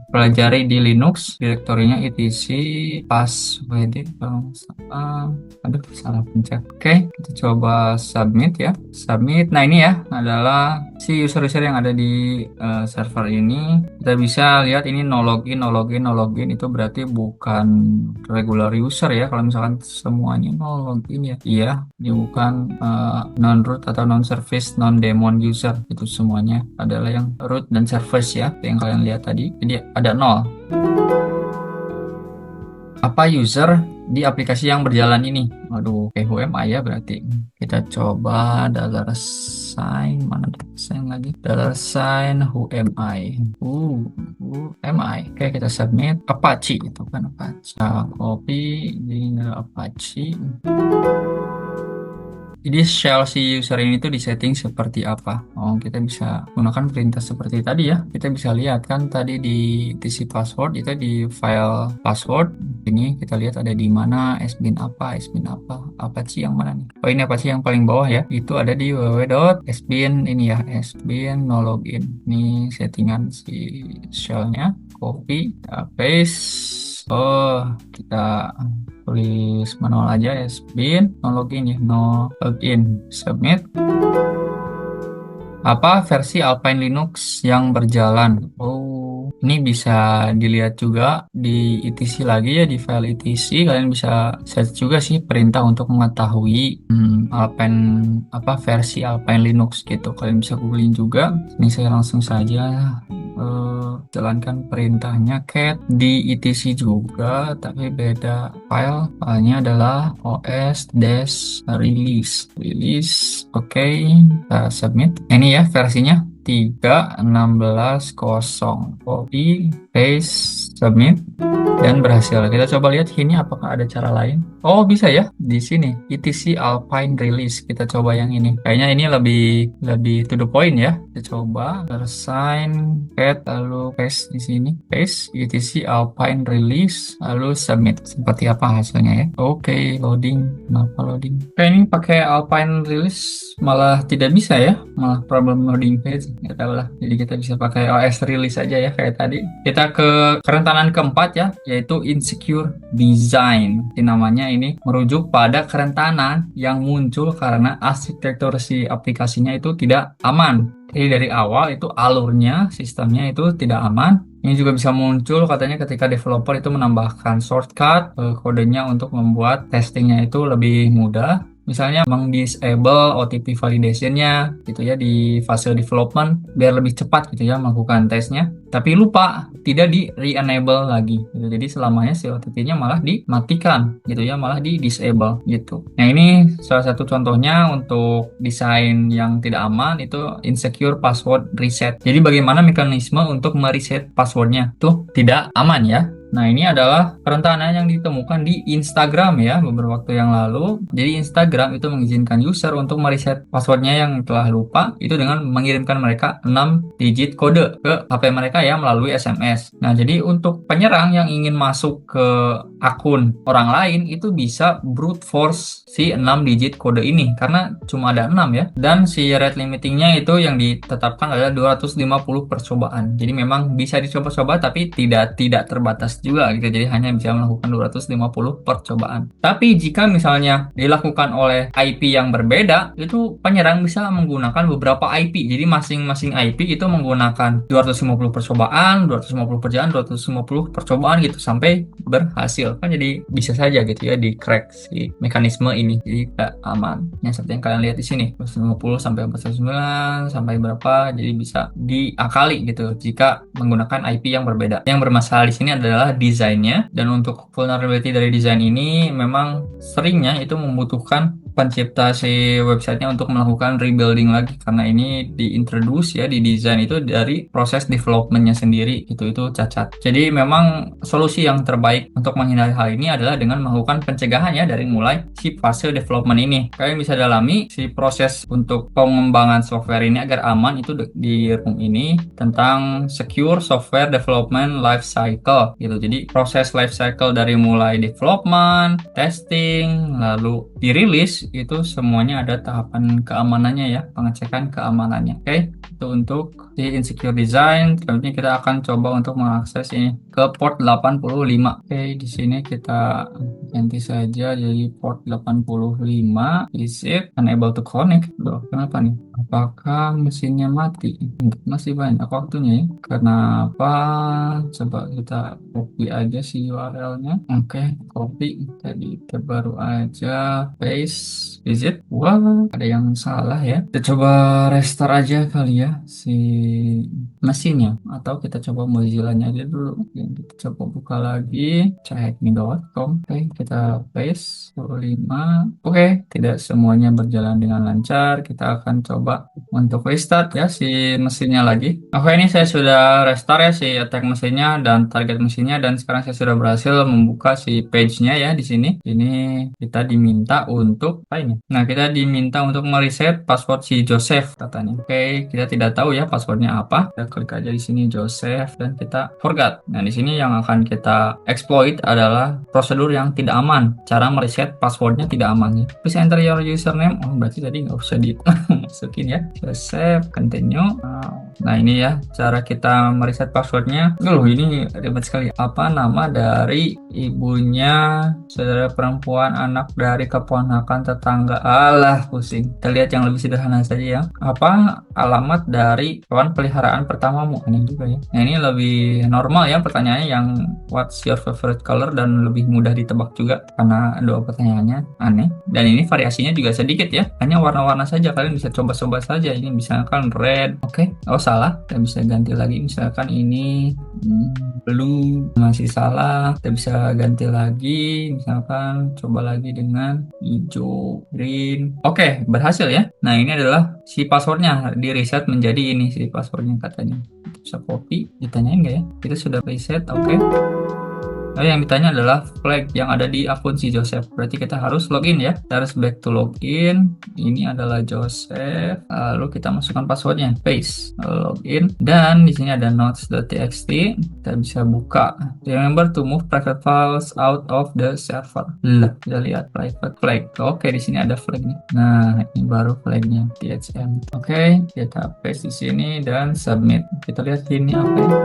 pelajari di Linux. Direktorinya etc password. Kalau nggak salah. Aduh, salah pencet. Oke, kita coba submit ya. Submit. Nah, ini ya adalah si user-user yang ada di server ini. Kita bisa lihat ini no login, no login, no login. Itu berarti bukan regular user ya. Kalau misalkan semuanya no login ya. Iya, ini bukan non-root atau non-service, non-daemon user. Itu semuanya adalah yang root dan service ya. Yang kalian lihat tadi. Jadi ada nol. Apa user di aplikasi yang berjalan ini? Waduh, whomi ya berarti. Kita coba $sign, mana $sign lagi? $sign whomi. Whomi. Oke, kita submit. Apache itu kan Apache. Copy di Apache. Jadi shell si user ini tuh disetting seperti apa? Kita bisa gunakan perintah seperti tadi ya. Kita bisa lihat kan tadi di etc password itu di file password. Ini kita lihat ada di mana sbin apa, Apache yang mana nih? Ini Apache yang paling bawah ya. Itu ada di www.sbin ini ya, sbin no login. Ini settingan si shellnya. Copy, paste. Kita tulis manual aja sbin no login ya, no login, submit. Apa versi Alpine Linux yang berjalan? Ini bisa dilihat juga di etc lagi ya, di file etc kalian bisa search juga sih perintah untuk mengetahui Alpine versi Alpine Linux gitu. Kalian bisa googling juga. Ini saya langsung saja jalankan perintahnya cat di etc juga, tapi beda filenya adalah os-release. Oke, kita submit. Ini ya versinya 3.16.0. Copy, paste, submit, dan berhasil. Kita coba lihat ini apakah ada cara lain. Bisa ya di sini etc Alpine release. Kita coba yang ini. Kayaknya ini lebih to the point ya. Kita coba sign cat lalu paste di sini. Paste etc Alpine release lalu submit. Seperti apa hasilnya ya? Oke, loading. Kenapa loading? Ini pakai Alpine release malah tidak bisa ya. Malah problem loading page. Nggak tahu lah. Jadi kita bisa pakai OS release aja ya kayak tadi. Kita ke kerentanan keempat ya, yaitu insecure design. Namanya ini merujuk pada kerentanan yang muncul karena arsitektur si aplikasinya itu tidak aman. Jadi dari awal itu alurnya, sistemnya itu tidak aman. Ini juga bisa muncul katanya ketika developer itu menambahkan shortcut kodenya untuk membuat testingnya itu lebih mudah. Misalnya meng-disable OTP validation-nya gitu ya di fase development biar lebih cepat gitu ya melakukan tesnya. Tapi lupa tidak di re-enable lagi gitu. Jadi selamanya si OTP-nya malah dimatikan gitu ya, malah di-disable gitu. Nah, ini salah satu contohnya untuk desain yang tidak aman itu insecure password reset. Jadi bagaimana mekanisme untuk mereset passwordnya tuh tidak aman ya. Nah, ini adalah kerentanan yang ditemukan di Instagram ya beberapa waktu yang lalu. Jadi Instagram itu mengizinkan user untuk mereset passwordnya yang telah lupa itu dengan mengirimkan mereka 6 digit kode ke HP mereka ya melalui SMS. Nah, jadi untuk penyerang yang ingin masuk ke akun orang lain itu bisa brute force si 6 digit kode ini karena cuma ada 6 ya. Dan si rate limitingnya itu yang ditetapkan adalah 250 percobaan. Jadi memang bisa dicoba-coba tapi tidak terbatas juga gitu. Jadi hanya bisa melakukan 250 percobaan. Tapi jika misalnya dilakukan oleh IP yang berbeda, itu penyerang bisa menggunakan beberapa IP. Jadi masing-masing IP itu menggunakan 250 percobaan, 250 percobaan gitu sampai berhasil. Kan jadi bisa saja gitu ya di crack si mekanisme ini. Jadi tidak aman. Yang seperti yang kalian lihat di sini, 250 sampai 409 sampai berapa, jadi bisa diakali gitu jika menggunakan IP yang berbeda. Yang bermasalah di sini adalah desainnya, dan untuk vulnerability dari desain ini memang seringnya itu membutuhkan pencipta si websitenya untuk melakukan rebuilding lagi karena ini diintroduce ya, didesain itu dari proses developmentnya sendiri, itu cacat. Jadi memang solusi yang terbaik untuk menghindari hal ini adalah dengan melakukan pencegahan ya dari mulai si fase development ini. Kalian bisa dalami si proses untuk pengembangan software ini agar aman itu di room ini tentang secure software development life cycle gitu. Jadi proses life cycle dari mulai development, testing, lalu dirilis itu semuanya ada tahapan keamanannya ya, pengecekan keamanannya. Oke, itu untuk di insecure design. Selanjutnya kita akan coba untuk mengakses ini ke port 85. Oke, di sini kita ganti saja jadi port 85. Is it unable to connect? Loh, kenapa nih? Apakah mesinnya mati? Masih banyak waktunya ya. Kenapa? Coba kita copy aja si URL-nya. Oke, copy. Tadi kita baru aja paste. Is it? Wah, ada yang salah ya. Kita coba restart aja kali ya si mesinnya. Atau kita coba Mozilla-nya aja dulu. Kita coba buka lagi. Checkme.com. Oke, kita paste 25. Oke, tidak semuanya berjalan dengan lancar. Kita akan coba untuk restart ya si mesinnya lagi. Oke, ini saya sudah restart ya si attack mesinnya dan target mesinnya, dan sekarang saya sudah berhasil membuka si page-nya ya di sini. Ini kita diminta untuk apa ini? Nah, kita diminta untuk mereset password si Joseph katanya. Oke, kita tidak tahu ya passwordnya apa. Kita klik aja di sini Joseph dan kita forgot. Nah, di sini yang akan kita exploit adalah prosedur yang tidak aman. Cara mereset passwordnya tidak aman ya. Please enter your username. Oh, berarti tadi nggak usah dimasukin ya. Joseph, continue. Nah, ini ya cara kita mereset passwordnya. Loh, ini ribet sekali. Apa nama dari ibunya, saudara perempuan, anak dari keponakan, tetangga? Alah, pusing. Kita lihat yang lebih sederhana saja ya. Apa alamat dari hewan peliharaan pertamamu? Aneh juga ya. Nah, ini lebih normal ya pertanyaannya, yang what's your favorite color, dan lebih mudah ditebak juga karena dua pertanyaannya aneh. Dan ini variasinya juga sedikit ya. Hanya warna-warna saja, kalian bisa coba-coba saja. Ini misalkan red. Oke. Oh, salah. Kita bisa ganti lagi. Misalkan ini blue, masih salah. Kita bisa ganti lagi. Misalkan coba lagi dengan hijau, green. Oke, berhasil ya. Nah, ini adalah si passwordnya di reset menjadi ini si passwordnya katanya. Kita bisa copy. Ditanyain nggak ya? Kita sudah reset. Oke. Nah, yang ditanya adalah flag yang ada di akun si Joseph. Berarti kita harus login ya. Kita harus back to login. Ini adalah Joseph. Lalu kita masukkan passwordnya. Paste. Login. Dan di sini ada notes.txt. Kita bisa buka. Remember to move private files out of the server. Lah, kita lihat private flag. Oke, di sini ada flagnya. Nah, ini baru flagnya. THM. Oke, kita paste di sini dan submit. Kita lihat ini apa ya.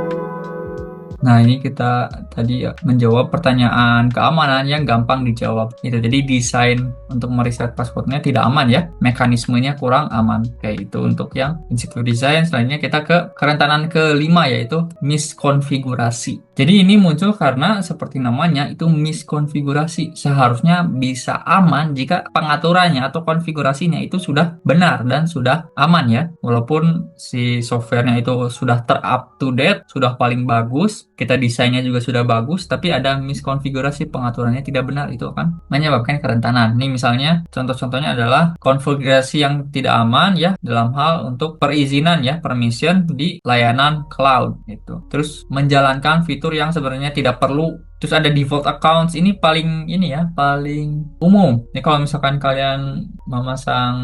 Nah, ini kita tadi menjawab pertanyaan keamanan yang gampang dijawab. Itu jadi desain untuk mereset passwordnya tidak aman ya. Mekanismenya kurang aman. Kayak itu untuk yang insecure design. Selanjutnya kita ke kerentanan kelima, yaitu miskonfigurasi. Jadi ini muncul karena seperti namanya itu miskonfigurasi. Seharusnya bisa aman jika pengaturannya atau konfigurasinya itu sudah benar dan sudah aman ya. Walaupun si softwarenya itu sudah ter-up to date, sudah paling bagus, kita desainnya juga sudah bagus, tapi ada miskonfigurasi, pengaturannya tidak benar, itu akan menyebabkan kerentanan. Ini misalnya contoh-contohnya adalah konfigurasi yang tidak aman ya dalam hal untuk perizinan ya, permission di layanan cloud itu. Terus menjalankan fitur yang sebenarnya tidak perlu. Terus ada default accounts, ini paling paling umum. Ini kalau misalkan kalian memasang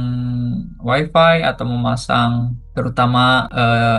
wifi atau memasang terutama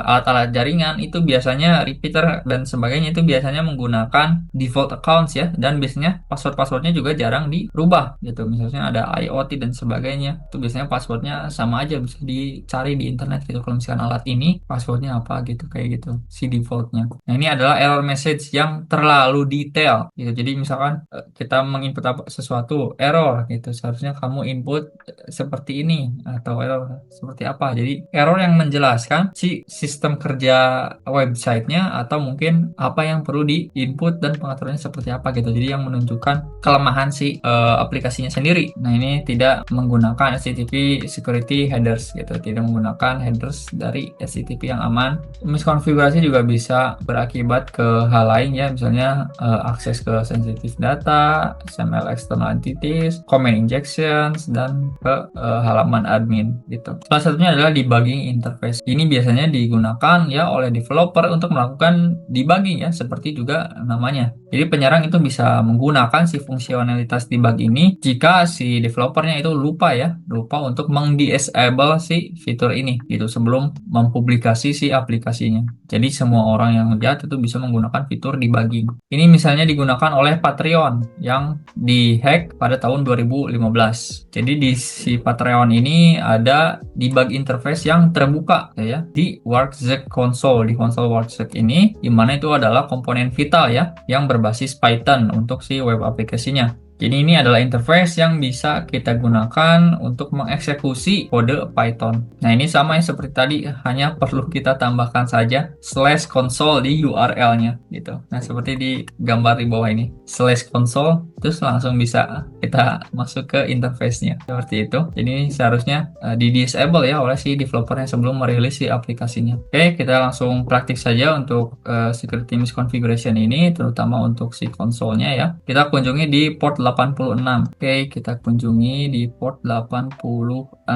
alat-alat jaringan, itu biasanya repeater dan sebagainya itu biasanya menggunakan default accounts ya, dan biasanya password-passwordnya juga jarang dirubah gitu. Misalnya ada IoT dan sebagainya, itu biasanya passwordnya sama aja, bisa dicari di internet gitu. Kalau misalkan alat ini passwordnya apa gitu, kayak gitu si defaultnya. Nah, ini adalah error message yang terlalu detail gitu. Jadi misalkan kita menginput sesuatu error gitu, seharusnya kamu input seperti ini atau error seperti apa. Jadi error yang menjelaskan si sistem kerja websitenya atau mungkin apa yang perlu di-input dan pengaturannya seperti apa gitu. Jadi yang menunjukkan kelemahan si aplikasinya sendiri. Nah, ini tidak menggunakan HTTP security headers gitu, tidak menggunakan headers dari HTTP yang aman. Miskonfigurasi juga bisa berakibat ke hal lain ya, misalnya akses ke sensitive data, XML external entities, comment injections, dan ke halaman admin gitu. Salah satunya adalah debugging interface. Ini biasanya digunakan ya oleh developer untuk melakukan debugging ya, seperti juga namanya. Jadi penyerang itu bisa menggunakan si fungsionalitas debug ini jika si developernya itu lupa untuk meng-disable si fitur ini gitu sebelum mempublikasi si aplikasinya. Jadi semua orang yang lihat itu bisa menggunakan fitur debugging. Ini misalnya digunakan oleh Patreon yang dihack pada tahun 2015. Jadi di si Patreon ini ada debug interface yang terbuka ya di Workzec console. Di konsol Workzec ini dimana itu adalah komponen vital ya yang berbasis Python untuk si web aplikasinya. Jadi ini adalah interface yang bisa kita gunakan untuk mengeksekusi kode Python. Nah ini sama yang seperti tadi, hanya perlu kita tambahkan saja /console di URL-nya gitu. Nah seperti di gambar di bawah ini, /console, terus langsung bisa kita masuk ke interface-nya. Seperti itu. Jadi seharusnya di-disable ya oleh si developer yang sebelum merilis si aplikasinya. Oke, kita langsung praktik saja untuk security misconfiguration ini, terutama untuk si konsolnya ya. Kita kunjungi di port 86. Oke, kita kunjungi di port 86,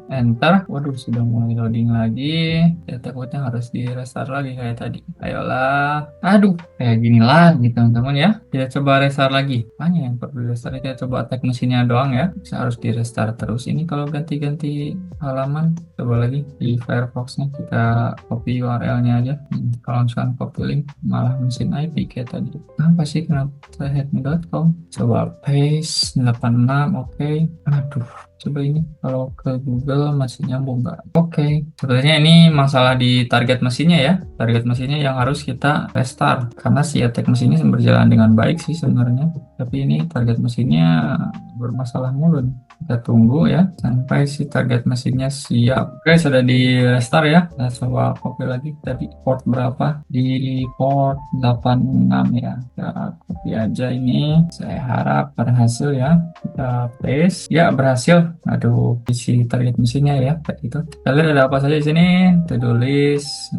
enter. Waduh, sudah mulai loading lagi. Ya, takutnya harus di restart lagi kayak tadi. Ayolah. Aduh, kayak gini lagi teman-teman ya. Kita coba restart lagi. Hanya yang perlu restart, kita coba attack mesinnya doang ya. Bisa harus di restart terus. Ini kalau ganti-ganti halaman, coba lagi di Firefox-nya kita copy URL-nya aja. Kalau misalkan copy link, malah mesin IP kayak tadi. Apa sih kenapa headme.com? Coba paste 86, oke. Aduh, coba ini kalau ke Google masih nyambung nggak? Oke. Sebenarnya ini masalah di target mesinnya ya. Target mesinnya yang harus kita restart karena si attack mesin ini berjalan dengan baik sih sebenarnya. Tapi ini target mesinnya bermasalah mulu nih. Kita tunggu ya sampai si target mesinnya siap. Oke, sudah di restart ya. Kita coba copy lagi tadi port berapa? Di port 86 ya. Kita copy aja ini. Saya harap berhasil ya. Kita paste. Ya, berhasil. Aduh, isi target mesinnya ya kayak gitu. Kita lihat ada apa saja di sini. To-do list.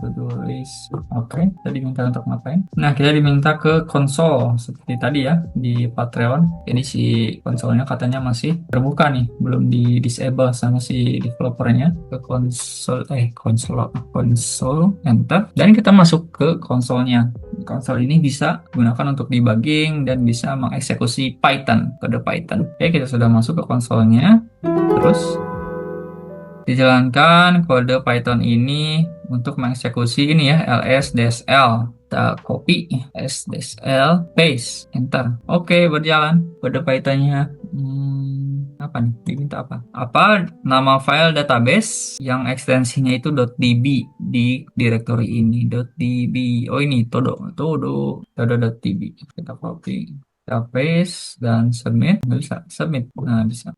To-do list. Oke, kita diminta untuk ngapain? Nah, kita diminta ke konsol seperti tadi ya di Patreon. Jadi si konsolnya katanya masih terbuka nih, belum di disable sama si developernya. Ke konsol enter, dan kita masuk ke konsolnya. Konsol ini bisa digunakan untuk debugging dan bisa mengeksekusi Python, kode Python. Oke, kita sudah masuk ke konsolnya. Terus dijalankan kode Python ini untuk mengeksekusi ini ya, ls-l. Kita copy s-l, paste, enter. Oke, berjalan kode Pythonnya. Apa nih? Diminta apa? Apa nama file database yang ekstensinya itu .db di directory ini. .db. Oh ini todo.db. Kita copy, kita paste dan submit. Bisa submit. Nah, bisa.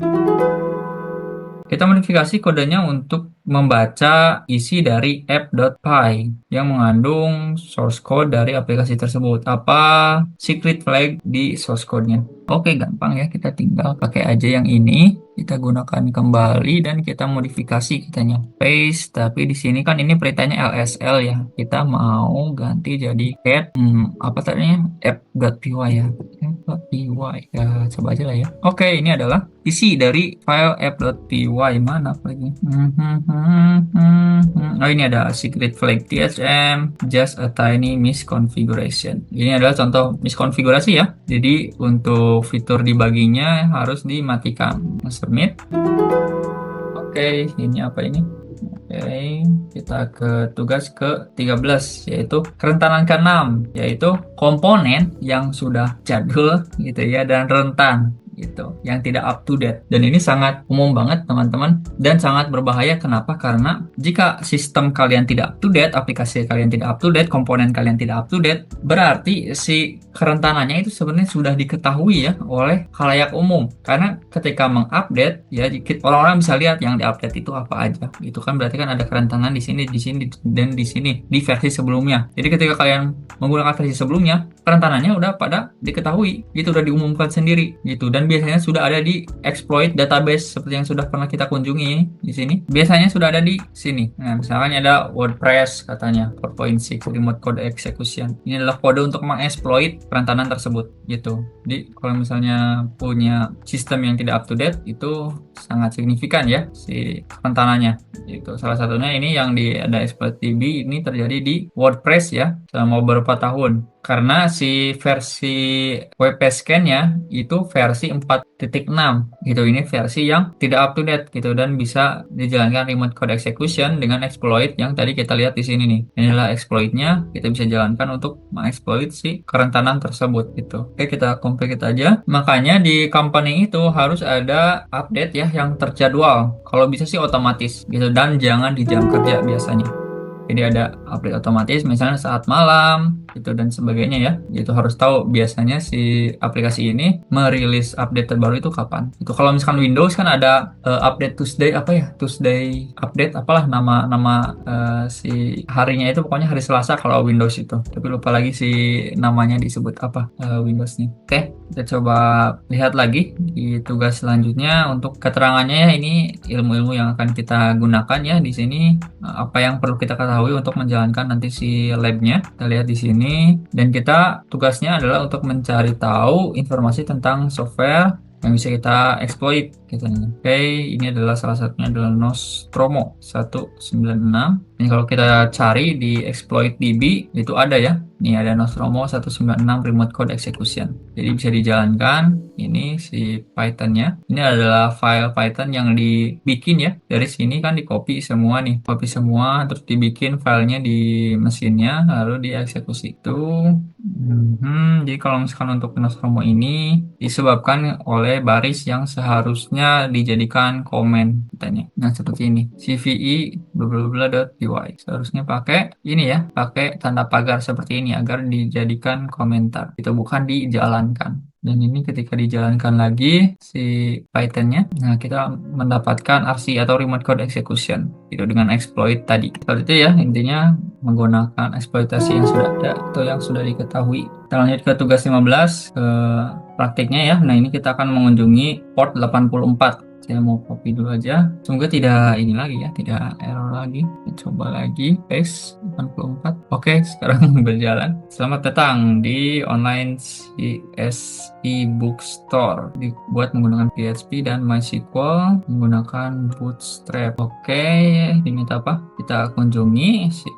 Kita modifikasi kodenya untuk membaca isi dari app.py yang mengandung source code dari aplikasi tersebut. Apa secret flag di source code-nya? Oke, gampang ya. Kita tinggal pakai aja yang ini. Kita gunakan kembali dan kita modifikasi kitanya. Paste, tapi di sini kan ini perintahnya LSL ya. Kita mau ganti jadi cat apa tadinya? app.py ya. App.py. Ya, coba aja lah ya. Oke, ini adalah isi dari file app.py. Mana lagi? Oh, ini ada secret flag thm, just a tiny misconfiguration. Ini adalah contoh miskonfigurasi ya. Jadi untuk fitur debuggingnya harus dimatikan. Submit. Oke, ini apa ini? Oke, kita ke tugas ke-13, yaitu kerentanan ke-6, yaitu komponen yang sudah jadul gitu ya dan rentan gitu, yang tidak up to date. Dan ini sangat umum banget teman-teman dan sangat berbahaya. Kenapa? Karena jika sistem kalian tidak up to date, aplikasi kalian tidak up to date, komponen kalian tidak up to date, berarti si kerentanannya itu sebenarnya sudah diketahui ya oleh khalayak umum. Karena ketika mengupdate ya, orang-orang bisa lihat yang diupdate itu apa aja. Itu kan berarti kan ada kerentanan di sini, dan di sini di versi sebelumnya. Jadi ketika kalian menggunakan versi sebelumnya, kerentanannya udah pada diketahui, gitu, udah diumumkan sendiri gitu. Dan biasanya sudah ada di exploit database seperti yang sudah pernah kita kunjungi di sini. Biasanya sudah ada di sini. Nah, misalnya ada WordPress katanya 4.6 remote code execution. Ini adalah kode untuk mengeksploit kerentanan tersebut gitu. Jadi kalau misalnya punya sistem yang tidak up to date itu sangat signifikan ya si kerentanannya. Itu salah satunya ini yang ada exploit DB ini terjadi di WordPress ya selama beberapa tahun. Karena si versi WP Scan-nya itu versi 4.6 gitu. Ini versi yang tidak up to date gitu dan bisa dijalankan remote code execution dengan exploit yang tadi kita lihat di sini nih. Inilah exploitnya, kita bisa jalankan untuk mengeksploit si kerentanan tersebut gitu. Oke, kita complicate aja. Makanya di company itu harus ada update ya yang terjadwal. Kalau bisa sih otomatis gitu dan jangan di jam kerja biasanya. Jadi ada update otomatis misalnya saat malam gitu dan sebagainya ya. Itu harus tahu biasanya si aplikasi ini merilis update terbaru itu kapan. Itu kalau misalkan Windows kan ada update Tuesday apa ya? Tuesday update apalah nama si harinya itu pokoknya hari Selasa kalau Windows itu. Tapi lupa lagi si namanya disebut apa Windowsnya. Oke, kita coba lihat lagi di tugas selanjutnya untuk keterangannya ya ini ilmu-ilmu yang akan kita gunakan ya di sini apa yang perlu kita ketahui untuk menjalankan nanti si labnya. Kita lihat di sini dan kita tugasnya adalah untuk mencari tahu informasi tentang software yang bisa kita exploit gitu. Oke, ini adalah salah satunya adalah Nostromo 196. Ini kalau kita cari di exploit DB itu ada ya. Ini ada Nostromo 196 remote code execution. Jadi bisa dijalankan. Ini si Python-nya. Ini adalah file Python yang dibikin ya. Dari sini kan di copy semua nih. Copy semua terus dibikin filenya di mesinnya lalu dieksekusi itu. Jadi kalau misalkan untuk Nostromo ini disebabkan oleh baris yang seharusnya dijadikan komen katanya. Nah, seperti ini. CVE bla seharusnya pakai ini ya, pakai tanda pagar seperti ini agar dijadikan komentar. Itu bukan dijalankan. Dan ini ketika dijalankan lagi si Python-nya, nah kita mendapatkan RC atau remote code execution itu dengan exploit tadi. Seperti itu ya intinya menggunakan eksploitasi yang sudah ada atau yang sudah diketahui. Kita lanjut ke tugas 15 ke praktiknya ya. Nah, ini kita akan mengunjungi port 84. Saya mau copy dulu aja. Semoga tidak ini lagi ya, tidak error lagi. Kita coba lagi, paste 84. Oke, sekarang berjalan. Selamat datang di online CSE Bookstore. Dibuat menggunakan PHP dan MySQL menggunakan Bootstrap. Oke, diminta apa? Kita kunjungi si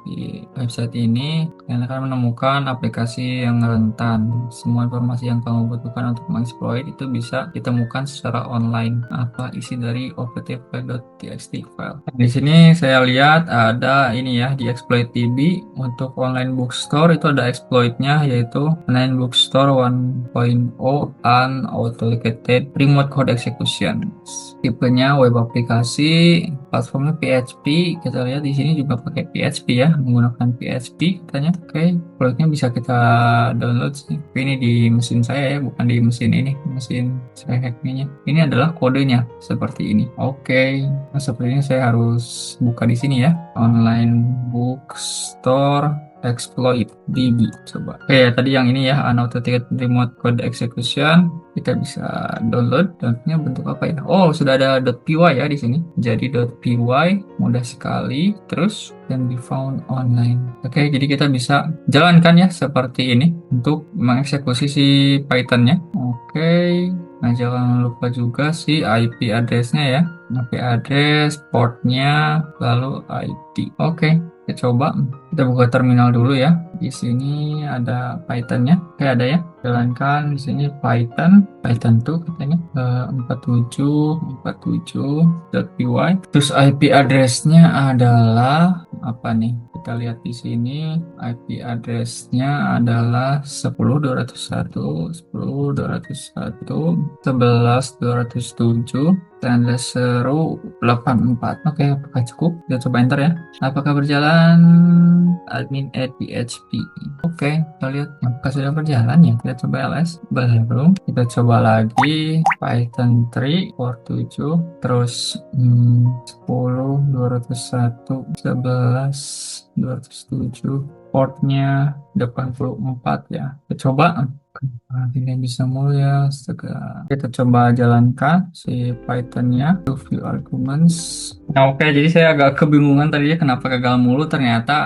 website ini. Kalian akan menemukan aplikasi yang rentan. Semua informasi yang kamu butuhkan untuk mengeksploit itu bisa ditemukan secara online. Apa isi dari opt.txt file. Di sini saya lihat ada ini ya di exploit DB untuk online bookstore itu ada exploitnya yaitu online bookstore 1.0 unauthenticated remote code execution. Tipenya web aplikasi, platformnya PHP. Kita lihat di sini juga pakai PHP ya, menggunakan PHP katanya. Oke, exploitnya bisa kita download sih. Ini di mesin saya ya, bukan di mesin ini, mesin saya hacknya. Ini adalah kodenya seperti ini. Oke, nah sepertinya saya harus buka di sini ya. Online bookstore exploit DB coba. Oke, tadi yang ini ya unauthenticated remote code execution kita bisa download. Downloadnya bentuk apa ya? Oh, sudah ada .py ya di sini. Jadi .py mudah sekali. Terus can be found online. Oke, jadi kita bisa jalankan ya seperti ini untuk mengeksekusi si Python-nya. Oke. Nah, jangan lupa juga si IP address-nya ya. IP address, portnya, lalu ID. Oke, kita coba. Kita buka terminal dulu ya. Di sini ada Python-nya. Oke, ada ya. Jalankan di sini Python 2 katanya 47.py. Terus IP address-nya adalah apa nih? Kita lihat di sini IP address-nya adalah 10.201, 10.201, 11.207, tanda seru 84. Oke, apakah cukup? Kita coba enter ya. Apakah berjalan? Admin add PHP. Oke, kita lihat apakah sudah berjalan ya. Kita coba ls. Belum. Kita coba lagi Python 3 47 terus 10 201 11 207 portnya 84 ya. Kita coba. Ini bisa mulia. Astaga. Kita coba jalankan si Python-nya. To view arguments. Nah, oke, jadi saya agak kebingungan tadinya kenapa gagal mulu. Ternyata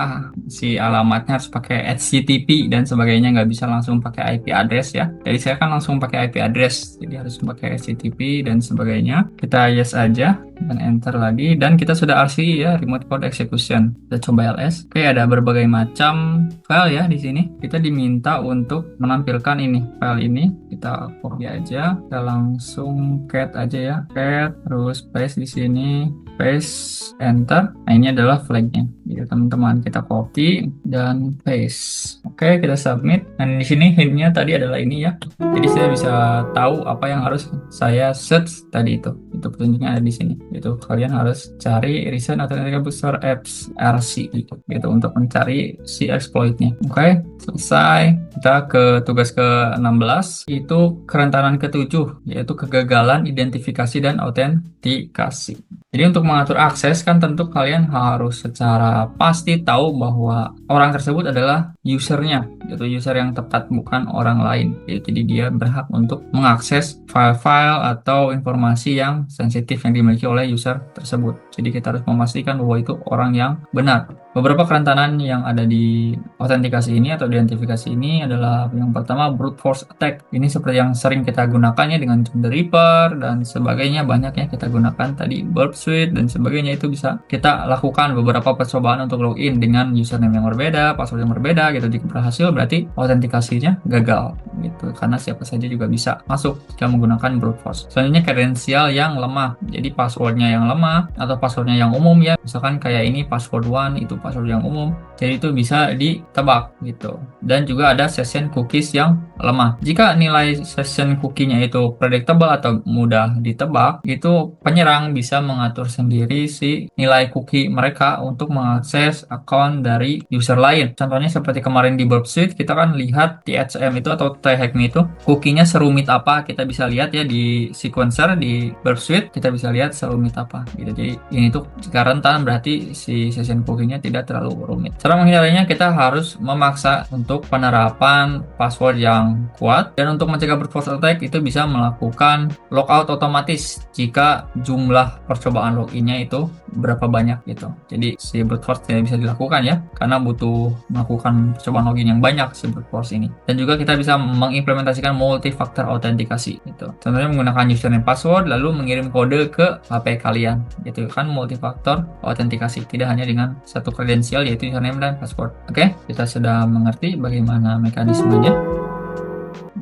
si alamatnya harus pakai HTTP dan sebagainya, nggak bisa langsung pakai IP address ya. Jadi saya kan langsung pakai IP address, jadi harus pakai HTTP dan sebagainya. Kita yes aja dan enter lagi, dan kita sudah RCE ya, remote code execution. Kita coba ls. Oke, ada berbagai macam file ya di sini. Kita diminta untuk menampilkan ini, file ini. Kita copy aja, kita langsung cat aja ya, cat, terus paste di sini, paste, enter. Nah, ini adalah flagnya. Jadi teman-teman, kita copy dan paste. Oke, kita submit. Dan di sini hintnya tadi adalah ini ya. Jadi saya bisa tahu apa yang harus saya search tadi itu. Itu petunjuknya ada di sini. Itu kalian harus cari Recent Authenticator Booster Apps RC gitu untuk mencari si exploitnya. Oke, selesai. Kita ke tugas ke-16, itu kerentanan ke-7, yaitu kegagalan identifikasi dan autentikasi. Jadi untuk mengatur akses kan tentu kalian harus secara pasti tahu bahwa orang tersebut adalah usernya, yaitu user yang tepat, bukan orang lain. Jadi dia berhak untuk mengakses file-file atau informasi yang sensitif yang dimiliki oleh user tersebut. Jadi kita harus memastikan bahwa itu orang yang benar. Beberapa kerentanan yang ada di autentikasi ini atau identifikasi ini adalah yang pertama, brute force attack. Ini seperti yang sering kita gunakannya dengan John the Ripper dan sebagainya, banyak yang kita gunakan tadi, Burp Suite dan sebagainya. Itu bisa kita lakukan beberapa percobaan untuk login dengan username yang berbeda, password yang berbeda gitu. Jika berhasil berarti autentikasinya gagal gitu, karena siapa saja juga bisa masuk jika menggunakan brute force. Selanjutnya, kredensial yang lemah. Jadi passwordnya yang lemah atau passwordnya yang umum ya, misalkan kayak ini password one, itu password yang umum, jadi itu bisa ditebak gitu. Dan juga ada session cookies yang lemah. Jika nilai session cookie-nya itu predictable atau mudah ditebak, itu penyerang bisa mengatur sendiri si nilai cookie mereka untuk mengakses akun dari user lain. Contohnya seperti kemarin di Burp Suite, kita kan lihat THM itu atau THackMe itu cookie-nya serumit apa, kita bisa lihat ya di sequencer di Burp Suite, kita bisa lihat serumit apa gitu. Jadi ini tuh jika rentan berarti si session cookie-nya tidak terlalu rumit. Cara menghindarinya, kita harus memaksa untuk penerapan password yang kuat, dan untuk mencegah brute force attack itu bisa melakukan logout otomatis jika jumlah percobaan loginnya itu berapa banyak gitu. Jadi si brute force tidak bisa dilakukan ya, karena butuh melakukan percobaan login yang banyak si brute force ini. Dan juga kita bisa mengimplementasikan multi-factor autentikasi gitu. Contohnya menggunakan username password lalu mengirim kode ke HP kalian gitu kan, multi-factor autentikasi, tidak hanya dengan satu kredensial yaitu username dan password. Oke, kita sudah mengerti bagaimana mekanismenya.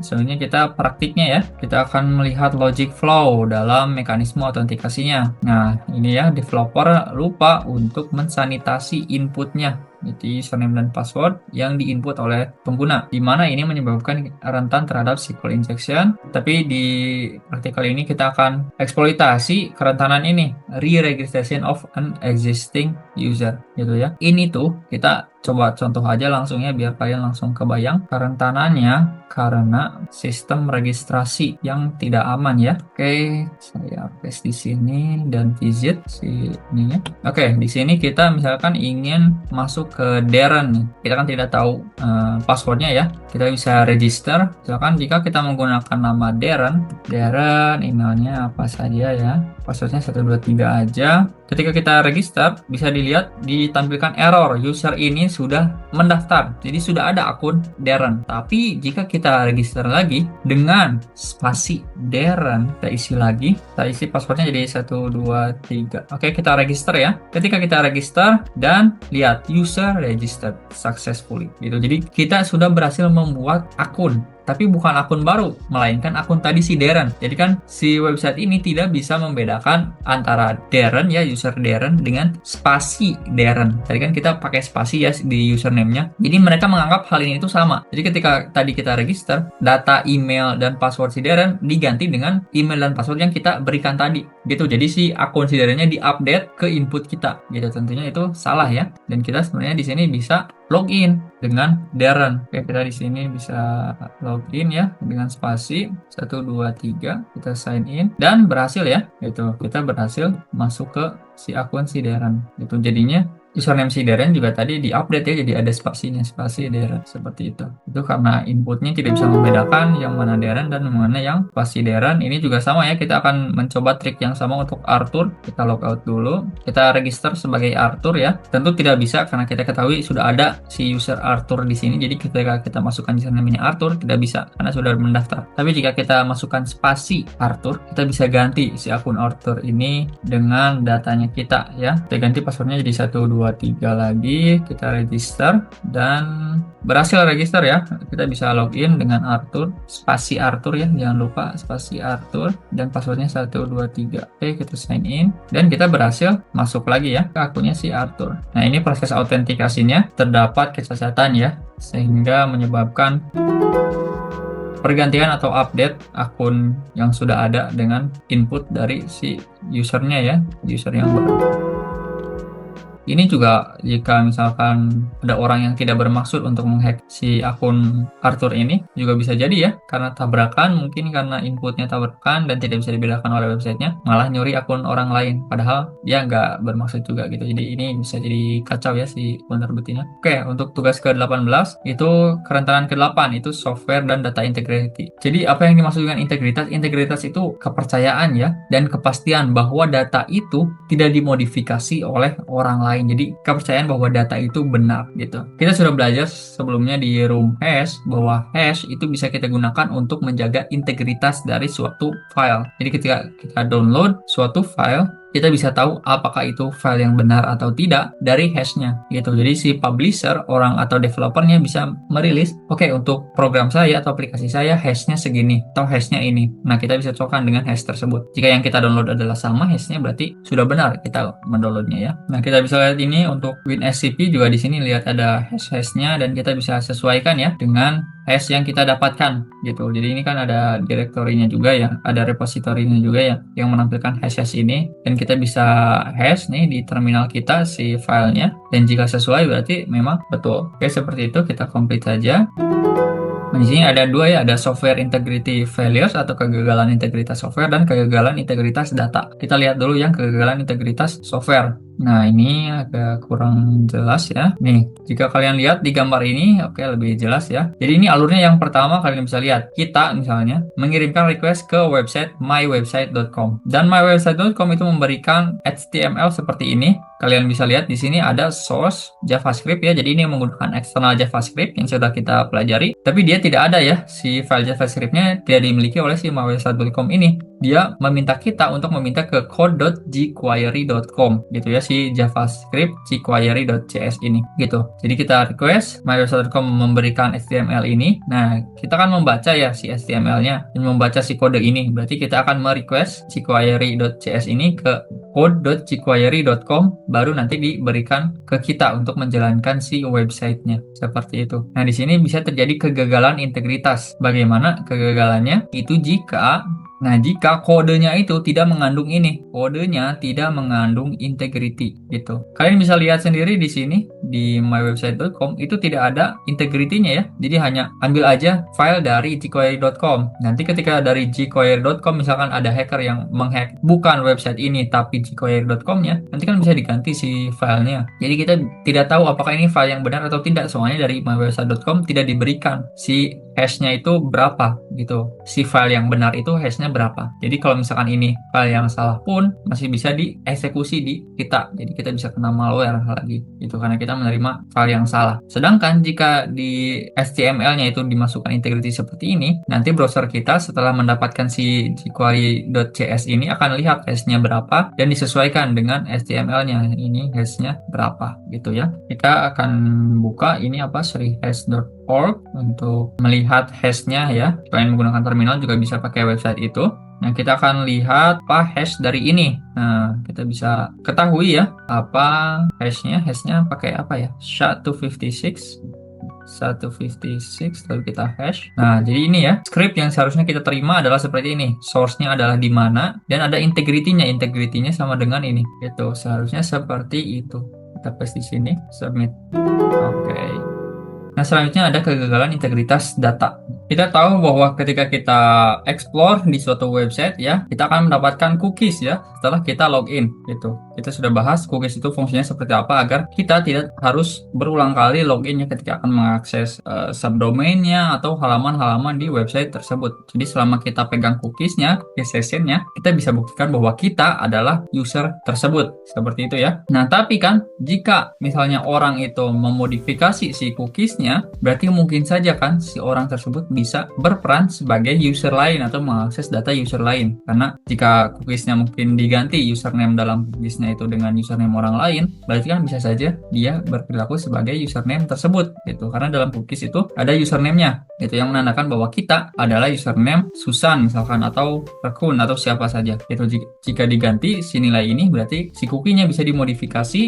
Selanjutnya kita praktiknya ya. Kita akan melihat logic flow dalam mekanisme autentikasinya. Nah, ini ya, developer lupa untuk mensanitasi inputnya, jadi username dan password yang diinput oleh pengguna, di mana ini menyebabkan rentan terhadap SQL injection. Tapi di praktikal ini kita akan eksploitasi kerentanan ini, re-registration of an existing user gitu ya. Ini tuh kita coba contoh aja langsung ya, biar kalian langsung kebayang kerentanannya karena sistem registrasi yang tidak aman ya. Oke, saya paste di sini dan visit si ininya. Oke, di sini kita misalkan ingin masuk ke Darren nih. Kita kan tidak tahu passwordnya ya. Kita bisa register. Misalkan jika kita menggunakan nama Darren, emailnya apa saja ya. Passwordnya 123 aja. Ketika kita register, bisa dilihat ditampilkan error, user ini sudah mendaftar. Jadi sudah ada akun Darren. Tapi jika kita register lagi dengan spasi Darren, kita isi lagi. Kita isi passwordnya jadi 123. Oke, kita register ya. Ketika kita register dan lihat user registered successfully gitu. Jadi kita sudah berhasil membuat akun, tapi bukan akun baru, melainkan akun tadi si Darren. Jadi kan si website ini tidak bisa membedakan antara Darren ya, user Darren dengan spasi Darren. Tadi kan kita pakai spasi ya di username-nya. Jadi mereka menganggap hal ini itu sama. Jadi ketika tadi kita register, data email dan password si Darren diganti dengan email dan password yang kita berikan tadi. Gitu. Jadi si akun si Darren-nya diupdate ke input kita. Gitu, tentunya itu salah ya. Dan kita sebenarnya di sini bisa login dengan Darren. Oke, kita di sini bisa login ya dengan spasi 123, kita sign in dan berhasil ya. Itu kita berhasil masuk ke si akun si Darren. Itu jadinya username si Deren juga tadi diupdate ya, jadi ada spasinya, spasi Deren seperti itu. Itu karena inputnya tidak bisa membedakan yang mana Deren dan mana yang spasi Deren. Ini juga sama ya, kita akan mencoba trik yang sama untuk Arthur. Kita logout dulu, kita register sebagai Arthur ya. Tentu tidak bisa karena kita ketahui sudah ada si user Arthur di sini. Jadi ketika kita masukkan username-nya Arthur tidak bisa karena sudah mendaftar. Tapi jika kita masukkan spasi Arthur, kita bisa ganti si akun Arthur ini dengan datanya kita ya. Kita ganti passwordnya jadi 123 lagi, kita register dan berhasil register ya. Kita bisa login dengan Arthur, spasi Arthur ya, jangan lupa spasi Arthur dan passwordnya 123. Oke, kita sign in dan kita berhasil masuk lagi ya ke akunnya si Arthur. Nah, ini proses autentikasinya terdapat kecacatan ya, sehingga menyebabkan pergantian atau update akun yang sudah ada dengan input dari si usernya ya, user yang baru. Ini juga jika misalkan ada orang yang tidak bermaksud untuk menghack si akun Arthur ini juga bisa jadi ya, karena tabrakan, mungkin karena inputnya tabrakan dan tidak bisa dibedakan oleh websitenya, malah nyuri akun orang lain padahal dia nggak bermaksud juga gitu. Jadi ini bisa jadi kacau ya si penerbitnya. Oke, untuk tugas ke-18 itu kerentanan ke-8 itu software dan data integrity. Jadi apa yang dimaksud dengan integritas? Integritas itu kepercayaan ya dan kepastian bahwa data itu tidak dimodifikasi oleh orang lain. Jadi kepercayaan bahwa data itu benar gitu. Kita sudah belajar sebelumnya di room hash bahwa hash itu bisa kita gunakan untuk menjaga integritas dari suatu file. Jadi ketika kita download suatu file, kita bisa tahu apakah itu file yang benar atau tidak dari hashnya gitu. Jadi si publisher, orang atau developernya bisa merilis, oke, untuk program saya atau aplikasi saya hashnya segini atau hashnya ini. Nah, kita bisa cocokkan dengan hash tersebut. Jika yang kita download adalah sama hashnya, berarti sudah benar kita mendownloadnya ya. Nah, kita bisa lihat ini untuk WinSCP juga di sini lihat ada hash-hashnya dan kita bisa sesuaikan ya dengan hash yang kita dapatkan gitu. Jadi ini kan ada direktorinya juga ya, ada repositorinya juga ya yang menampilkan hash-hash ini dan kita bisa hash nih di terminal kita si filenya dan jika sesuai berarti memang betul. Oke, seperti itu kita complete saja. Nah, di sini ada dua ya, ada software integrity failures atau kegagalan integritas software dan kegagalan integritas data. Kita lihat dulu yang kegagalan integritas software. Nah, ini agak kurang jelas ya. Nih, jika kalian lihat di gambar ini, oke, lebih jelas ya. Jadi ini alurnya yang pertama kalian bisa lihat. Kita misalnya mengirimkan request ke website mywebsite.com. Dan mywebsite.com itu memberikan HTML seperti ini. Kalian bisa lihat di sini ada source JavaScript ya. Jadi ini menggunakan eksternal JavaScript yang sudah kita pelajari. Tapi dia tidak ada ya. Si file JavaScript-nya tidak dimiliki oleh si mywebsite.com ini. Dia meminta kita untuk meminta ke code.jquery.com gitu ya, si JavaScript jquery.cs ini gitu. Jadi kita request mywebsite.com memberikan HTML ini. Nah, kita kan membaca ya si HTML-nya dan membaca si kode ini. Berarti kita akan merequest jquery.cs ini ke code.jquery.com baru nanti diberikan ke kita untuk menjalankan si website-nya. Seperti itu. Nah, di sini bisa terjadi kegagalan integritas. Bagaimana kegagalannya? Itu jika kodenya itu tidak mengandung ini, kodenya tidak mengandung integrity gitu. Kalian bisa lihat sendiri di sini di mywebsite.com itu tidak ada integrity-nya ya. Jadi hanya ambil aja file dari jquery.com. Nanti ketika dari jquery.com misalkan ada hacker yang menghack bukan website ini tapi jquery.com-nya, nanti kan bisa diganti si filenya. Jadi kita tidak tahu apakah ini file yang benar atau tidak. Soalnya dari mywebsite.com tidak diberikan si hash-nya itu berapa gitu. Si file yang benar itu hash-nya berapa. Jadi kalau misalkan ini file yang salah pun masih bisa dieksekusi di kita. Jadi kita bisa kena malware lagi gitu karena kita menerima file yang salah. Sedangkan jika di HTML-nya itu dimasukkan integrity seperti ini, nanti browser kita setelah mendapatkan si jquery.cs ini akan lihat hash-nya berapa dan disesuaikan dengan HTML-nya. Ini hash-nya berapa gitu ya. Kita akan buka ini srihash.org untuk melihat hash-nya ya. Selain menggunakan terminal juga bisa pakai website itu. Nah, kita akan lihat apa hash dari ini. Nah, kita bisa ketahui ya apa hash-nya. Hash-nya pakai apa ya? SHA-256 lalu kita hash. Nah, jadi ini ya, script yang seharusnya kita terima adalah seperti ini. Source-nya adalah di mana dan ada integrity-nya. Integrity-nya sama dengan ini. Gitu, seharusnya seperti itu. Kita paste di sini, submit. Oke. Nah, selanjutnya ada kegagalan integritas data. Kita tahu bahwa ketika kita explore di suatu website ya, kita akan mendapatkan cookies ya setelah kita login gitu. Kita sudah bahas cookies itu fungsinya seperti apa agar kita tidak harus berulang kali loginnya ketika akan mengakses subdomainnya atau halaman-halaman di website tersebut. Jadi selama kita pegang cookiesnya, cookies sessionnya, kita bisa buktikan bahwa kita adalah user tersebut. Seperti itu ya. Nah, tapi kan jika misalnya orang itu memodifikasi si cookiesnya, berarti mungkin saja kan si orang tersebut bisa berperan sebagai user lain atau mengakses data user lain. Karena jika cookiesnya mungkin diganti username dalam cookiesnya itu dengan username orang lain, berarti kan bisa saja dia berperilaku sebagai username tersebut gitu. Karena dalam cookies itu ada username-nya, itu yang menandakan bahwa kita adalah username Susan misalkan atau Rekun atau siapa saja. Itu jika diganti si nilai ini, berarti si cookie-nya bisa dimodifikasi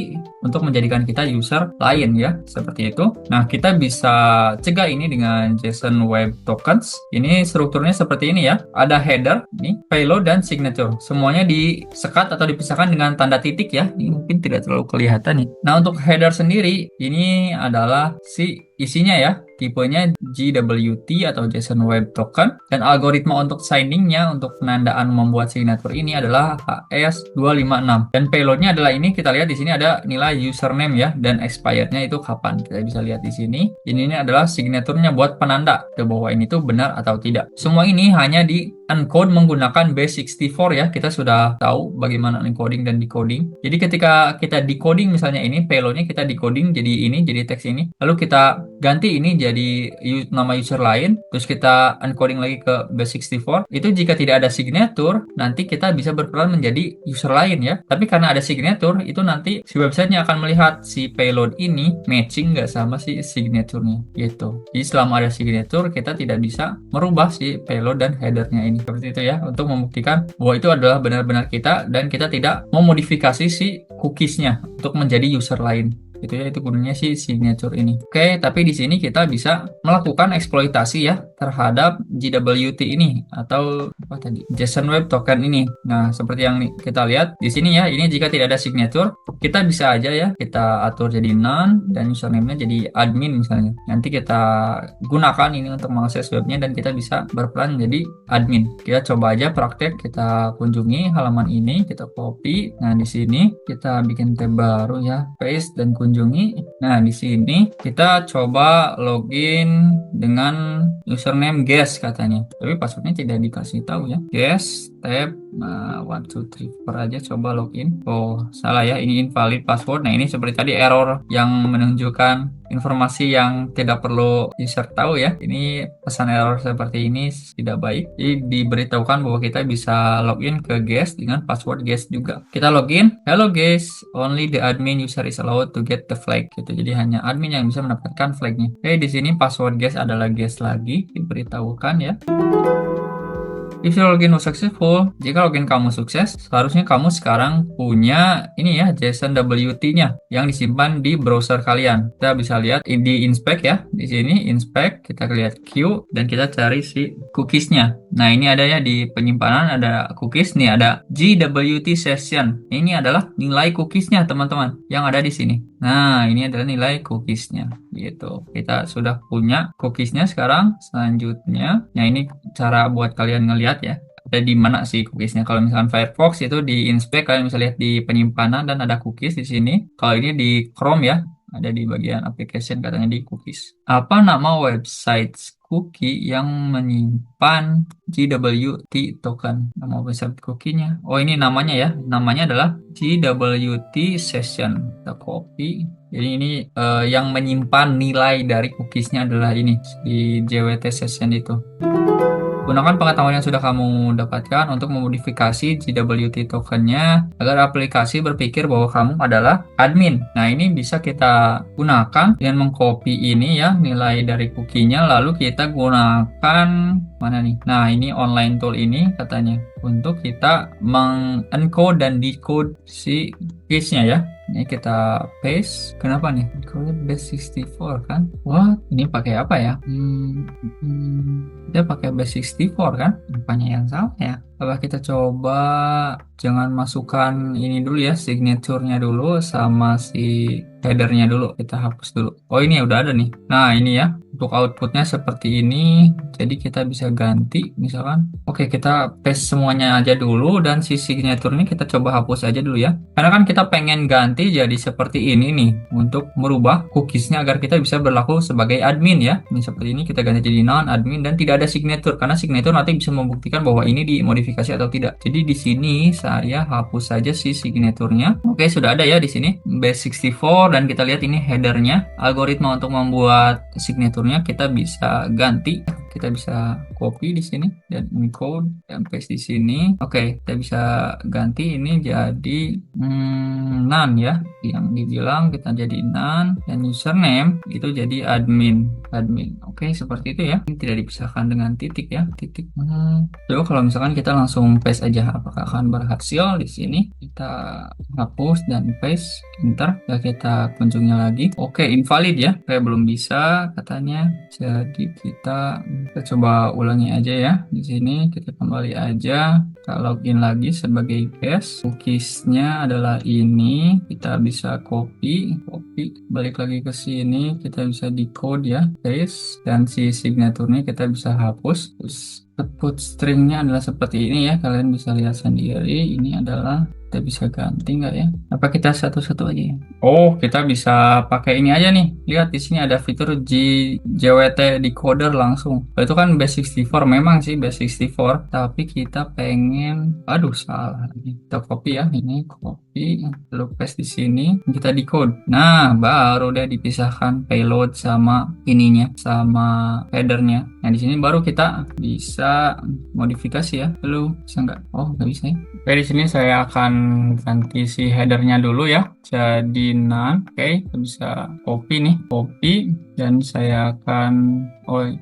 untuk menjadikan kita user lain ya, seperti itu. Nah, kita bisa cegah ini dengan JSON Web Tokens. Ini strukturnya seperti ini ya. Ada header, ini payload dan signature. Semuanya disekat atau dipisahkan dengan tanda titik ya. Ini mungkin tidak terlalu kelihatan nih. Nah, untuk header sendiri ini adalah si isinya ya, tipenya JWT atau JSON Web Token, dan algoritma untuk signingnya untuk penandaan membuat signature ini adalah HS256, dan payloadnya adalah ini. Kita lihat di sini ada nilai username ya, dan expirednya itu kapan. Kita bisa lihat di sini. Ini adalah signaturnya buat penanda bahwa ini tuh benar atau tidak. Semua ini hanya di encode menggunakan base64 ya. Kita sudah tahu bagaimana encoding dan decoding. Jadi ketika kita decoding misalnya ini payloadnya kita decoding jadi ini, jadi teks ini, lalu kita ganti ini jadi nama user lain, terus kita encoding lagi ke base64. Itu jika tidak ada signature, nanti kita bisa berperan menjadi user lain ya. Tapi karena ada signature, itu nanti si websitenya akan melihat si payload ini matching nggak sama si signaturenya gitu. Jadi selama ada signature, kita tidak bisa merubah si payload dan headernya ini. Seperti itu ya, untuk membuktikan bahwa itu adalah benar-benar kita dan kita tidak memodifikasi si cookiesnya untuk menjadi user lain. Itu ya, itu gunanya si signature ini. Oke, tapi di sini kita bisa melakukan eksploitasi ya terhadap JWT ini atau apa tadi? JSON Web Token ini. Nah, seperti yang kita lihat di sini ya, ini jika tidak ada signature, kita bisa aja ya kita atur jadi none dan username-nya jadi admin misalnya. Nanti kita gunakan ini untuk mengakses webnya dan kita bisa berperan jadi admin. Kita coba aja praktek, kita kunjungi halaman ini, kita copy. Nah, di sini kita bikin tab baru ya, paste dan kunjungi. Nah, di sini kita coba login dengan username guest katanya. Tapi passwordnya tidak dikasih tahu ya. Guest tab 1 2 3 4 aja, coba login. Oh, salah ya. Ini invalid password. Nah, ini seperti tadi error yang menunjukkan informasi yang tidak perlu user tahu ya. Ini pesan error seperti ini tidak baik. Jadi diberitahukan bahwa kita bisa login ke guest dengan password guest juga. Kita login. Hello guys, only the admin user is allowed to get the flag gitu. Jadi hanya admin yang bisa mendapatkan flagnya. Oke, di sini password guest adalah guest lagi diberitahukan ya. If your login was successful, jika login kamu sukses, seharusnya kamu sekarang punya ini ya, JSON WT-nya yang disimpan di browser kalian. Kita bisa lihat di inspect ya, di sini inspect, kita lihat queue dan kita cari si cookies-nya. Nah, ini ada ya di penyimpanan ada cookies nih, ada JWT session. Ini adalah nilai cookies-nya teman-teman yang ada di sini. Nah, ini adalah nilai cookies-nya gitu. Kita sudah punya cookies-nya sekarang. Selanjutnya, nah ini cara buat kalian ngelihat ya. Ada di mana sih cookies-nya? Kalau misalkan Firefox itu di inspect, kalian bisa lihat di penyimpanan dan ada cookies di sini. Kalau ini di Chrome ya, ada di bagian application katanya di cookies. Apa nama website cookie yang menyimpan JWT token? Nama website cookie-nya. Oh, ini namanya ya. Namanya adalah JWT session. Kita copy. Jadi ini yang menyimpan nilai dari cookies-nya adalah ini di JWT session itu. Gunakan pengetahuan yang sudah kamu dapatkan untuk memodifikasi JWT tokennya agar aplikasi berpikir bahwa kamu adalah admin. Nah, ini bisa kita gunakan dengan mengcopy ini ya, nilai dari cookie-nya, lalu kita gunakan mana nih? Nah, ini online tool ini katanya untuk kita mengencode dan decode si cookies-nya ya. Ini kita paste. Kenapa nih? Kalau base64 kan? Wah, ini pakai apa ya? Kita pakai base64 kan? Apanya yang salah ya? Coba kita coba jangan masukkan ini dulu ya, signature-nya dulu sama si headernya dulu, kita hapus dulu. Oh ini udah ada nih. Nah ini ya, untuk outputnya seperti ini. Jadi kita bisa ganti, misalkan, oke kita paste semuanya aja dulu dan si signature ini kita coba hapus aja dulu ya. Karena kan kita pengen ganti jadi seperti ini nih, untuk merubah cookiesnya agar kita bisa berlaku sebagai admin ya. Ini seperti ini kita ganti jadi non admin dan tidak ada signature, karena signature nanti bisa membuktikan bahwa ini dimodifikasi atau tidak. Jadi di sini saya hapus saja si signaturenya. Oke, sudah ada ya di sini base64 dan kita lihat ini headernya. Algoritma untuk membuat signaturnya kita bisa ganti. Kita bisa copy di sini dan encode dan paste di sini. Oke, kita bisa ganti ini jadi none ya. Yang dibilang kita jadi none dan username itu jadi admin. Oke, seperti itu ya. Ini tidak dipisahkan dengan titik ya. Titik. Coba kalau misalkan kita langsung paste aja, apakah akan berhasil? Di sini kita hapus dan paste, enter. Ya, kita kunjungnya lagi. Oke, invalid ya. Kayak belum bisa katanya. Jadi kita coba ulangi aja ya. Di sini kita kembali aja. Kita login lagi sebagai guest. Cookiesnya adalah ini. Kita bisa copy, balik lagi ke sini. Kita bisa decode ya, paste, dan si signaturnya kita bisa hapus. Terus output stringnya adalah seperti ini ya. Kalian bisa lihat sendiri. Ini adalah, kita bisa ganti nggak ya? Apa kita satu-satu aja ya? Oh, kita bisa pakai ini aja nih. Lihat di sini ada fitur JWT decoder langsung. Itu kan base64, memang sih base64, tapi kita pengen, aduh salah. Kita copy ya, ini copy, lalu paste di sini, kita decode. Nah, baru deh dipisahkan payload sama ininya, sama headernya. Nah, di sini baru kita bisa modifikasi ya. Lalu bisa nggak? Oh, nggak bisa ya. Oke, di sini saya akan ganti si headernya dulu ya, jadi none. Oke, kita bisa copy nih, copy, dan saya akan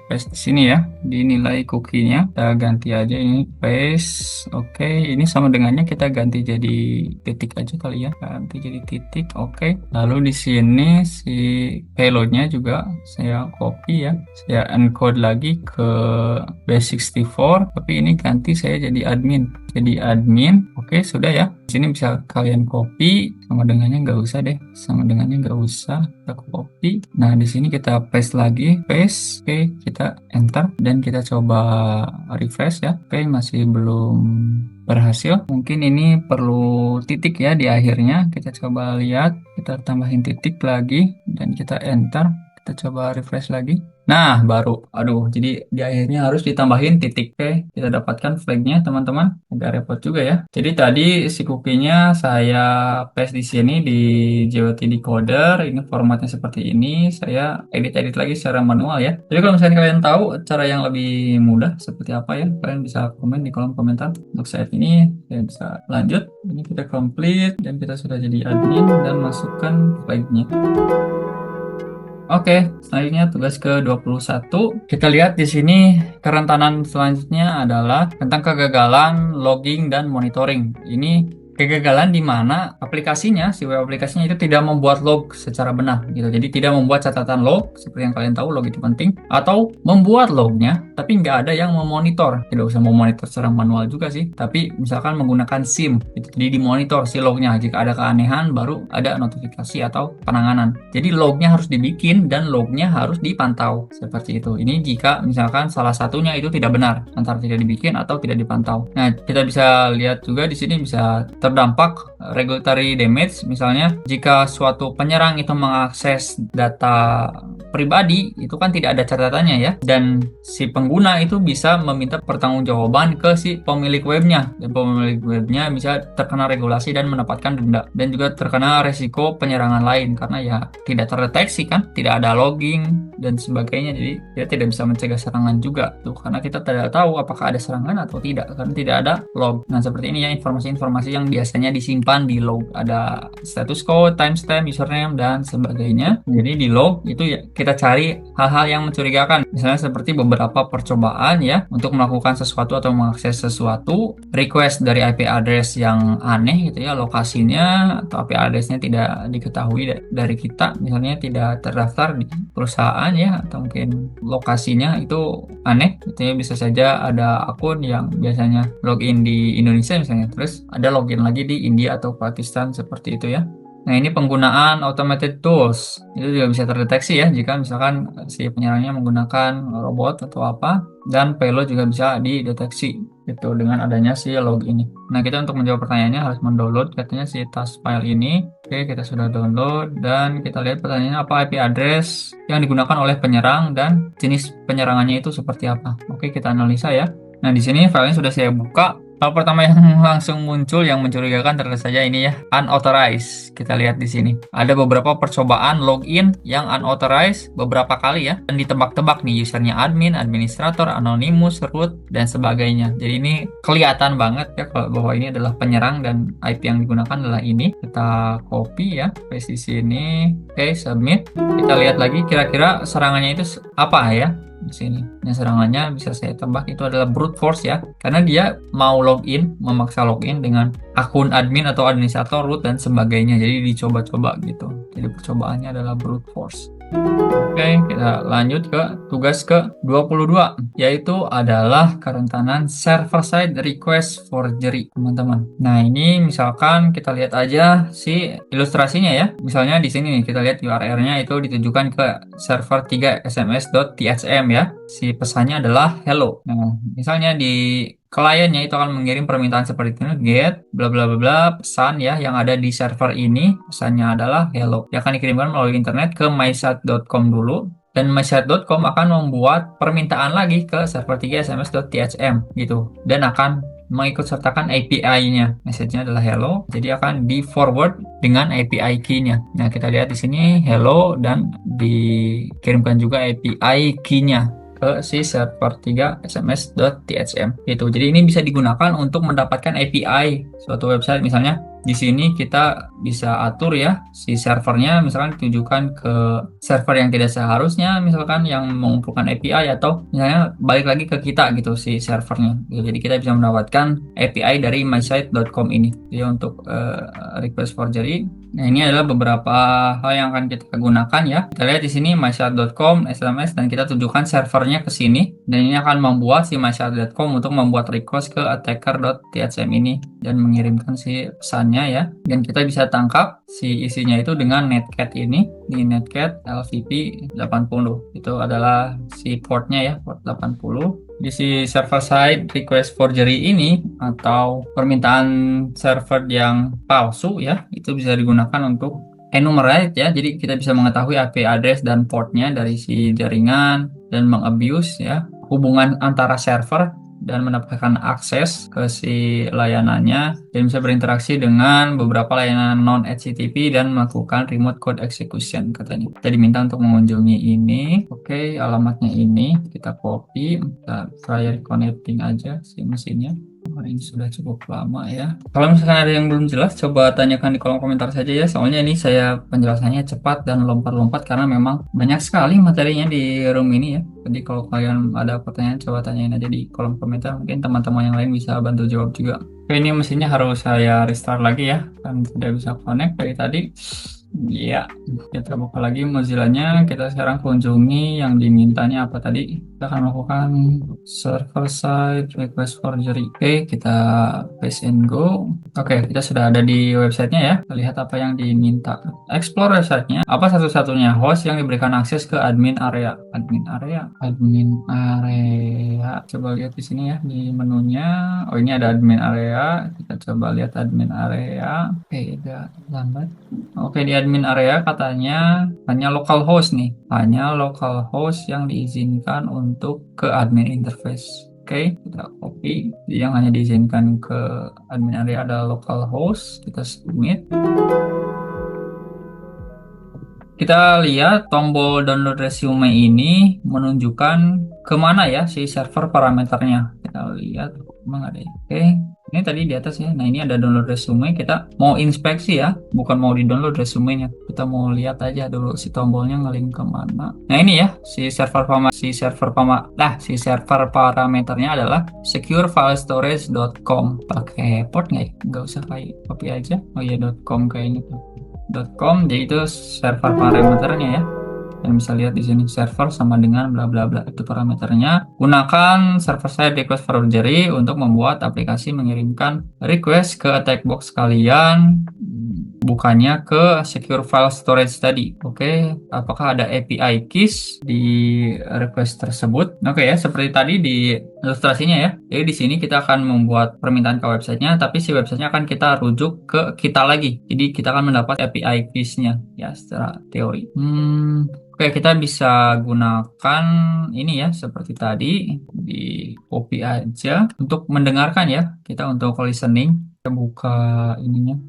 paste di sini ya, dinilai cookie-nya. Kita ganti aja ini paste. Oke, ini sama dengannya kita ganti jadi titik aja kali ya, ganti jadi titik. Oke, lalu di sini si payloadnya juga saya copy ya, saya encode lagi ke base64, tapi ini ganti saya jadi admin. Oke, sudah ya. Di sini bisa kalian copy, sama dengannya nggak usah deh, kita copy. Nah, di sini kita paste lagi, paste. Oke, kita enter dan kita coba refresh ya. Oke, masih belum berhasil. Mungkin ini perlu titik ya di akhirnya. Kita coba lihat, kita tambahin titik lagi dan kita enter. Kita coba refresh lagi. Nah, baru. Aduh, jadi di akhirnya harus ditambahin titik. Oke, kita dapatkan flagnya, teman-teman. Agak repot juga ya. Jadi tadi si cookie-nya saya paste di sini di JWT decoder. Ini formatnya seperti ini. Saya edit-edit lagi secara manual ya. Jadi kalau misalnya kalian tahu cara yang lebih mudah seperti apa ya, kalian bisa komen di kolom komentar. Untuk saat ini, kalian bisa lanjut. Ini kita complete dan kita sudah jadi admin dan masukkan flagnya. Oke, selanjutnya tugas ke-21. Kita lihat di sini kerentanan selanjutnya adalah tentang kegagalan logging dan monitoring. Ini kegagalan di mana aplikasinya, si web aplikasinya itu tidak membuat log secara benar gitu. Jadi tidak membuat catatan log, seperti yang kalian tahu log itu penting, atau membuat lognya tapi nggak ada yang memonitor. Tidak usah memonitor secara manual juga sih, tapi misalkan menggunakan SIM gitu. Jadi dimonitor si lognya, jika ada keanehan baru ada notifikasi atau penanganan. Jadi lognya harus dibikin dan lognya harus dipantau seperti itu. Ini jika misalkan salah satunya itu tidak benar, antara tidak dibikin atau tidak dipantau. Nah, kita bisa lihat juga di sini bisa terdampak regulatory damage. Misalnya jika suatu penyerang itu mengakses data pribadi, itu kan tidak ada catatannya ya, dan si pengguna itu bisa meminta pertanggungjawaban ke si pemilik webnya, dan pemilik webnya bisa terkena regulasi dan mendapatkan denda, dan juga terkena resiko penyerangan lain karena ya tidak terdeteksi kan, tidak ada logging dan sebagainya. Jadi dia tidak bisa mencegah serangan juga tuh, karena kita tidak tahu apakah ada serangan atau tidak karena tidak ada log. Nah, seperti ini ya informasi-informasi yang biasanya disimpan di log, ada status code, timestamp, username, dan sebagainya. Jadi di log itu ya kita cari hal-hal yang mencurigakan, misalnya seperti beberapa percobaan ya untuk melakukan sesuatu atau mengakses sesuatu, request dari IP address yang aneh gitu ya, lokasinya atau IP addressnya tidak diketahui dari kita, misalnya tidak terdaftar di perusahaan ya, atau mungkin lokasinya itu aneh gitu ya. Bisa saja ada akun yang biasanya login di Indonesia misalnya, terus ada login lagi di India atau Pakistan, seperti itu ya. Nah, ini penggunaan automated tools. Itu juga bisa terdeteksi ya jika misalkan si penyerangnya menggunakan robot atau apa, dan payload juga bisa dideteksi gitu dengan adanya si log ini. Nah, kita untuk menjawab pertanyaannya harus mendownload katanya si task file ini. Oke, kita sudah download dan kita lihat pertanyaannya apa IP address yang digunakan oleh penyerang dan jenis penyerangannya itu seperti apa. Oke, kita analisa ya. Nah, di sini filenya sudah saya buka. Hal pertama yang langsung muncul yang mencurigakan tentu saja ini ya, unauthorized. Kita lihat di sini. Ada beberapa percobaan login yang unauthorized beberapa kali ya. Dan ditebak-tebak nih usernya admin, administrator, anonymous, root, dan sebagainya. Jadi ini kelihatan banget ya bahwa ini adalah penyerang dan IP yang digunakan adalah ini. Kita copy ya, paste di sini. Oke, submit. Kita lihat lagi kira-kira serangannya itu apa ya. Di sini. Nah, serangannya bisa saya tebak itu adalah brute force ya. Karena dia mau login, memaksa login dengan akun admin atau administrator, root, dan sebagainya. Jadi dicoba-coba gitu. Jadi percobaannya adalah brute force. Oke, kita lanjut ke tugas ke-22, yaitu adalah kerentanan server-side request forgery, teman-teman. Nah, ini misalkan kita lihat aja si ilustrasinya ya. Misalnya di sini nih, kita lihat URL-nya itu ditujukan ke server 3sms.tsm ya. Si pesannya adalah hello. Nah, misalnya di kliennya itu akan mengirim permintaan seperti ini, get bla bla bla bla, pesan ya yang ada di server ini, pesannya adalah hello. Yang akan dikirimkan melalui internet ke mysite.com dulu, dan mysite.com akan membuat permintaan lagi ke server 3sms.tsm gitu, dan akan mengikutsertakan API-nya. Message-nya adalah hello, jadi akan di forward dengan API key-nya. Nah, kita lihat di sini hello dan dikirimkan juga API key-nya ke si server 3sms.tsm gitu. Jadi ini bisa digunakan untuk mendapatkan API suatu website. Misalnya di sini kita bisa atur ya si servernya misalkan ditujukan ke server yang tidak seharusnya, misalkan yang mengumpulkan API, atau misalnya balik lagi ke kita gitu si servernya. Jadi kita bisa mendapatkan API dari mysite.com ini. Jadi untuk request forgery. Nah, ini adalah beberapa hal yang akan kita gunakan ya. Kita lihat di sini mysite.com, SMS, dan kita tujukan servernya ke sini. Dan ini akan membuat si mysite.com untuk membuat request ke attacker.tsm ini dan mengirimkan si pesannya ya. Dan kita bisa tangkap si isinya itu dengan netcat ini, di netcat LVP 80. Itu adalah si portnya ya, port 80. Di si server side request forgery ini atau permintaan server yang palsu ya, itu bisa digunakan untuk enumerate ya. Jadi kita bisa mengetahui IP address dan portnya dari si jaringan dan mengabuse ya hubungan antara server dan mendapatkan akses ke si layanannya, dan bisa berinteraksi dengan beberapa layanan non-HTTP dan melakukan remote code execution katanya. Kita diminta untuk mengunjungi ini. Oke, alamatnya ini kita copy, kita try connecting aja si mesinnya. Ini sudah cukup lama ya. Kalau misalkan ada yang belum jelas, coba tanyakan di kolom komentar saja ya. Soalnya ini saya penjelasannya cepat dan lompat-lompat karena memang banyak sekali materinya di room ini ya. Jadi kalau kalian ada pertanyaan, coba tanyain aja di kolom komentar. Mungkin teman-teman yang lain bisa bantu jawab juga. Oke, ini mesinnya harus saya restart lagi ya. Kan tidak bisa connect dari tadi. Ya, kita buka lagi Mozilla-nya. Kita sekarang kunjungi yang dimintanya apa tadi. Kita akan melakukan server side request forgery. Oke, kita paste and go. Oke, kita sudah ada di websitenya ya. Kita lihat apa yang diminta. Explore websitenya. Apa satu-satunya host yang diberikan akses ke admin area? Admin area. Coba lihat di sini ya di menunya. Oh, ini ada admin area. Kita coba lihat admin area. Oke, udah lambat. Oke, di admin area katanya hanya localhost nih. Hanya localhost yang diizinkan untuk ke admin interface. Oke, kita copy. Jadi yang hanya diizinkan ke admin area adalah localhost. Kita submit. Kita lihat tombol download resume ini menunjukkan kemana ya si server parameternya. Kita lihat emang ada ya. Oke, ini tadi di atas ya. Nah, ini ada download resume. Kita mau inspeksi ya, bukan mau di-download resumenya. Kita mau lihat aja dulu si tombolnya ngelink kemana. Nah, ini ya si server parameternya adalah securefilestorage.com. Pakai port nggak ya? Nggak usah, kayak copy aja. Oh iya, .com kayaknya tuh. .com, jadi itu server parameternya ya. Dan bisa lihat di sini server sama dengan bla bla bla, itu parameternya. Gunakan server side request forgery untuk membuat aplikasi mengirimkan request ke attack box kalian bukannya ke secure file storage tadi. Oke, apakah ada API keys di request tersebut? Oke ya, seperti tadi di ilustrasinya ya. Jadi di sini kita akan membuat permintaan ke websitenya, tapi si websitenya akan kita rujuk ke kita lagi. Jadi kita akan mendapat API keys-nya ya secara teori. Oke, kita bisa gunakan ini ya, seperti tadi, di copy aja untuk mendengarkan ya. Kita untuk listening, kita buka ininya,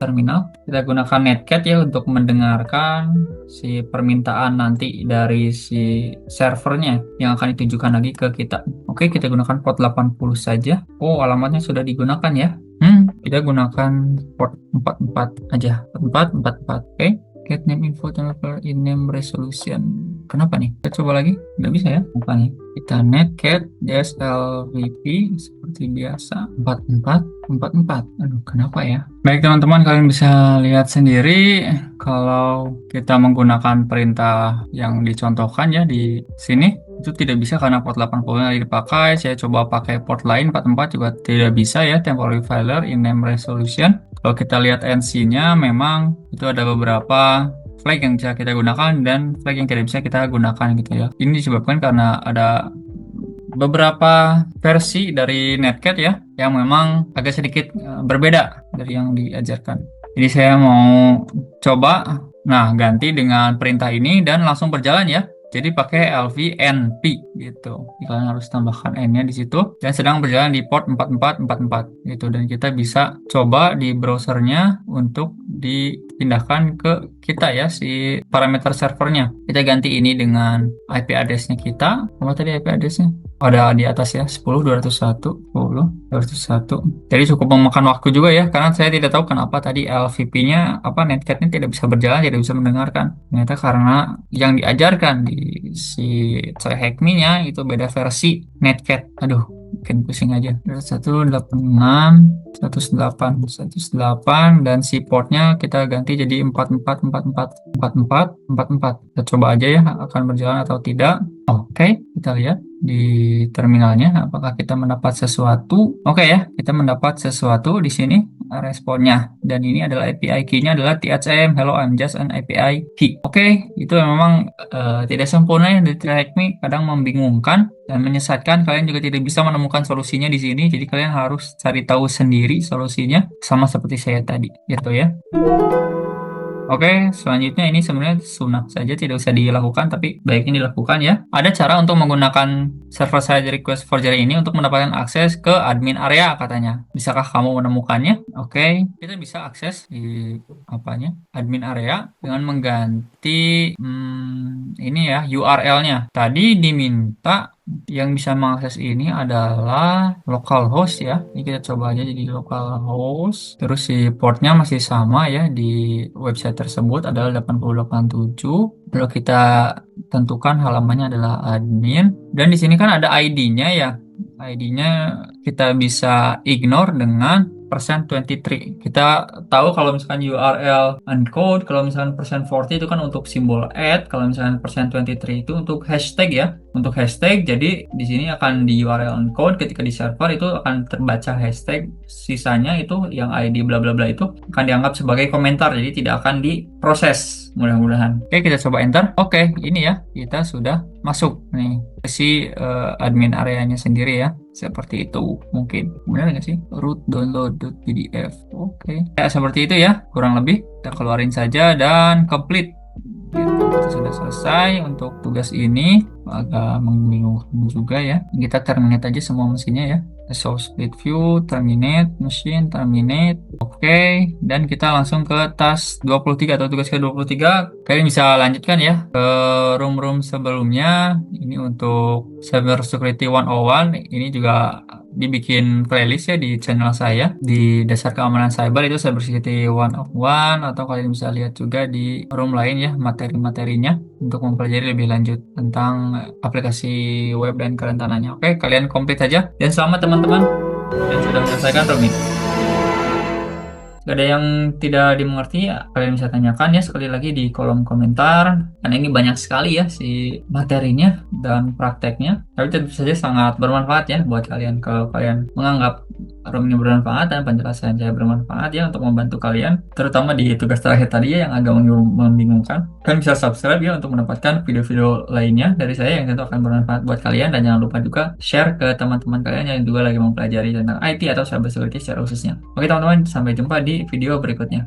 terminal. Kita gunakan Netcat ya untuk mendengarkan si permintaan nanti dari si servernya yang akan ditujukan lagi ke kita. Oke, kita gunakan port 80 saja. Oh, alamatnya sudah digunakan ya. Kita gunakan port 44 aja. 4444, oke. Get name info developer in name resolution. Kenapa nih? Kita coba lagi. Nggak bisa ya? Apa nih? Kita netcat DSLVP seperti biasa. 4444. Aduh, kenapa ya? Baik teman-teman, kalian bisa lihat sendiri kalau kita menggunakan perintah yang dicontohkan ya di sini. Itu tidak bisa karena port 80 yang dipakai. Saya coba pakai port lain 44 juga tidak bisa ya. Temporary failure in name resolution. Kalau kita lihat NC-nya memang itu ada beberapa flag yang bisa kita gunakan dan flag yang tidak bisa kita gunakan gitu ya. Ini disebabkan karena ada beberapa versi dari Netcat ya yang memang agak sedikit berbeda dari yang diajarkan. Jadi saya mau coba ganti dengan perintah ini dan langsung berjalan ya. Jadi pakai lvnp gitu. Kalian harus tambahkan n-nya di situ dan sedang berjalan di port 4444 gitu, dan kita bisa coba di browsernya untuk dipindahkan ke kita ya si parameter servernya. Kita ganti ini dengan IP address-nya kita. Apa tadi IP address-nya? Ada di atas ya, 10.201. Jadi cukup memakan waktu juga ya, karena saya tidak tahu kenapa tadi LVP-nya Netcat-nya tidak bisa berjalan, tidak bisa mendengarkan. Ternyata karena yang diajarkan di si Hackme-nya itu beda versi Netcat. Aduh, bikin pusing aja. 186, 108 dan si portnya kita ganti jadi 4444. Kita coba aja ya akan berjalan atau tidak. Oke, kita lihat di terminalnya apakah kita mendapat sesuatu. Oke ya, kita mendapat sesuatu di sini responnya, dan ini adalah API key-nya adalah THM hello I'm just an API key. Oke, itu memang tidak sempurna ya dari Hackme, kadang membingungkan dan menyesatkan. Kalian juga tidak bisa menemukan solusinya di sini, jadi kalian harus cari tahu sendiri solusinya sama seperti saya tadi gitu ya. Oke, selanjutnya ini sebenarnya sunat saja, tidak usah dilakukan, tapi baiknya dilakukan ya. Ada cara untuk menggunakan server-side request forgery ini untuk mendapatkan akses ke admin area katanya. Bisakah kamu menemukannya? Oke, kita bisa akses di admin area dengan mengganti ini ya URL-nya. Tadi diminta yang bisa mengakses ini adalah localhost ya. Ini kita coba aja jadi localhost. Terus si portnya masih sama ya di website tersebut adalah 8087. Lalu kita tentukan halamannya adalah admin. Dan di sini kan ada ID-nya ya. ID-nya kita bisa ignore dengan %23. Kita tahu kalau misalkan URL uncode, kalau misalkan %40 itu kan untuk simbol @ kalau misalkan %23 itu untuk hashtag ya. Untuk hashtag, jadi di sini akan di URL uncode, ketika di server itu akan terbaca hashtag, sisanya itu yang ID bla bla bla itu akan dianggap sebagai komentar, jadi tidak akan diproses mudah-mudahan. Oke, kita coba enter. Oke, ini ya, kita sudah masuk nih si admin areanya sendiri ya. Seperti itu mungkin. Benar nggak sih? Root download.pdf. Oke. Ya, seperti itu ya. Kurang lebih. Kita keluarin saja dan complete. Gitu, kita sudah selesai untuk tugas ini. Agak membingungkan juga ya. Kita terminate aja semua mesinnya ya. So split view, terminate, machine, terminate. Oke. Dan kita langsung ke task 23 atau tugas ke-23. Kalian bisa lanjutkan ya ke room-room sebelumnya. Ini untuk Cyber Security 101. Ini juga dibikin playlist ya di channel saya. Di dasar keamanan cyber itu Cyber Security 101. Atau kalian bisa lihat juga di room lain ya materi-materinya untuk mempelajari lebih lanjut tentang aplikasi web dan kerentanannya. Oke, kalian komplit saja. Dan selamat teman-teman. Dan sudah menyelesaikan room ini. Gak ada yang tidak dimengerti ya, kalian bisa tanyakan ya sekali lagi di kolom komentar. Karena ini banyak sekali ya si materinya dan prakteknya. Tapi tentu saja sangat bermanfaat ya buat kalian kalau kalian menganggap room ini bermanfaat dan penjelasan saya bermanfaat ya untuk membantu kalian. Terutama di tugas terakhir tadi ya yang agak membingungkan. Kalian bisa subscribe ya untuk mendapatkan video-video lainnya dari saya yang tentu akan bermanfaat buat kalian. Dan jangan lupa juga share ke teman-teman kalian yang juga lagi mempelajari tentang IT atau cybersecurity secara khususnya. Oke teman-teman, sampai jumpa di video berikutnya.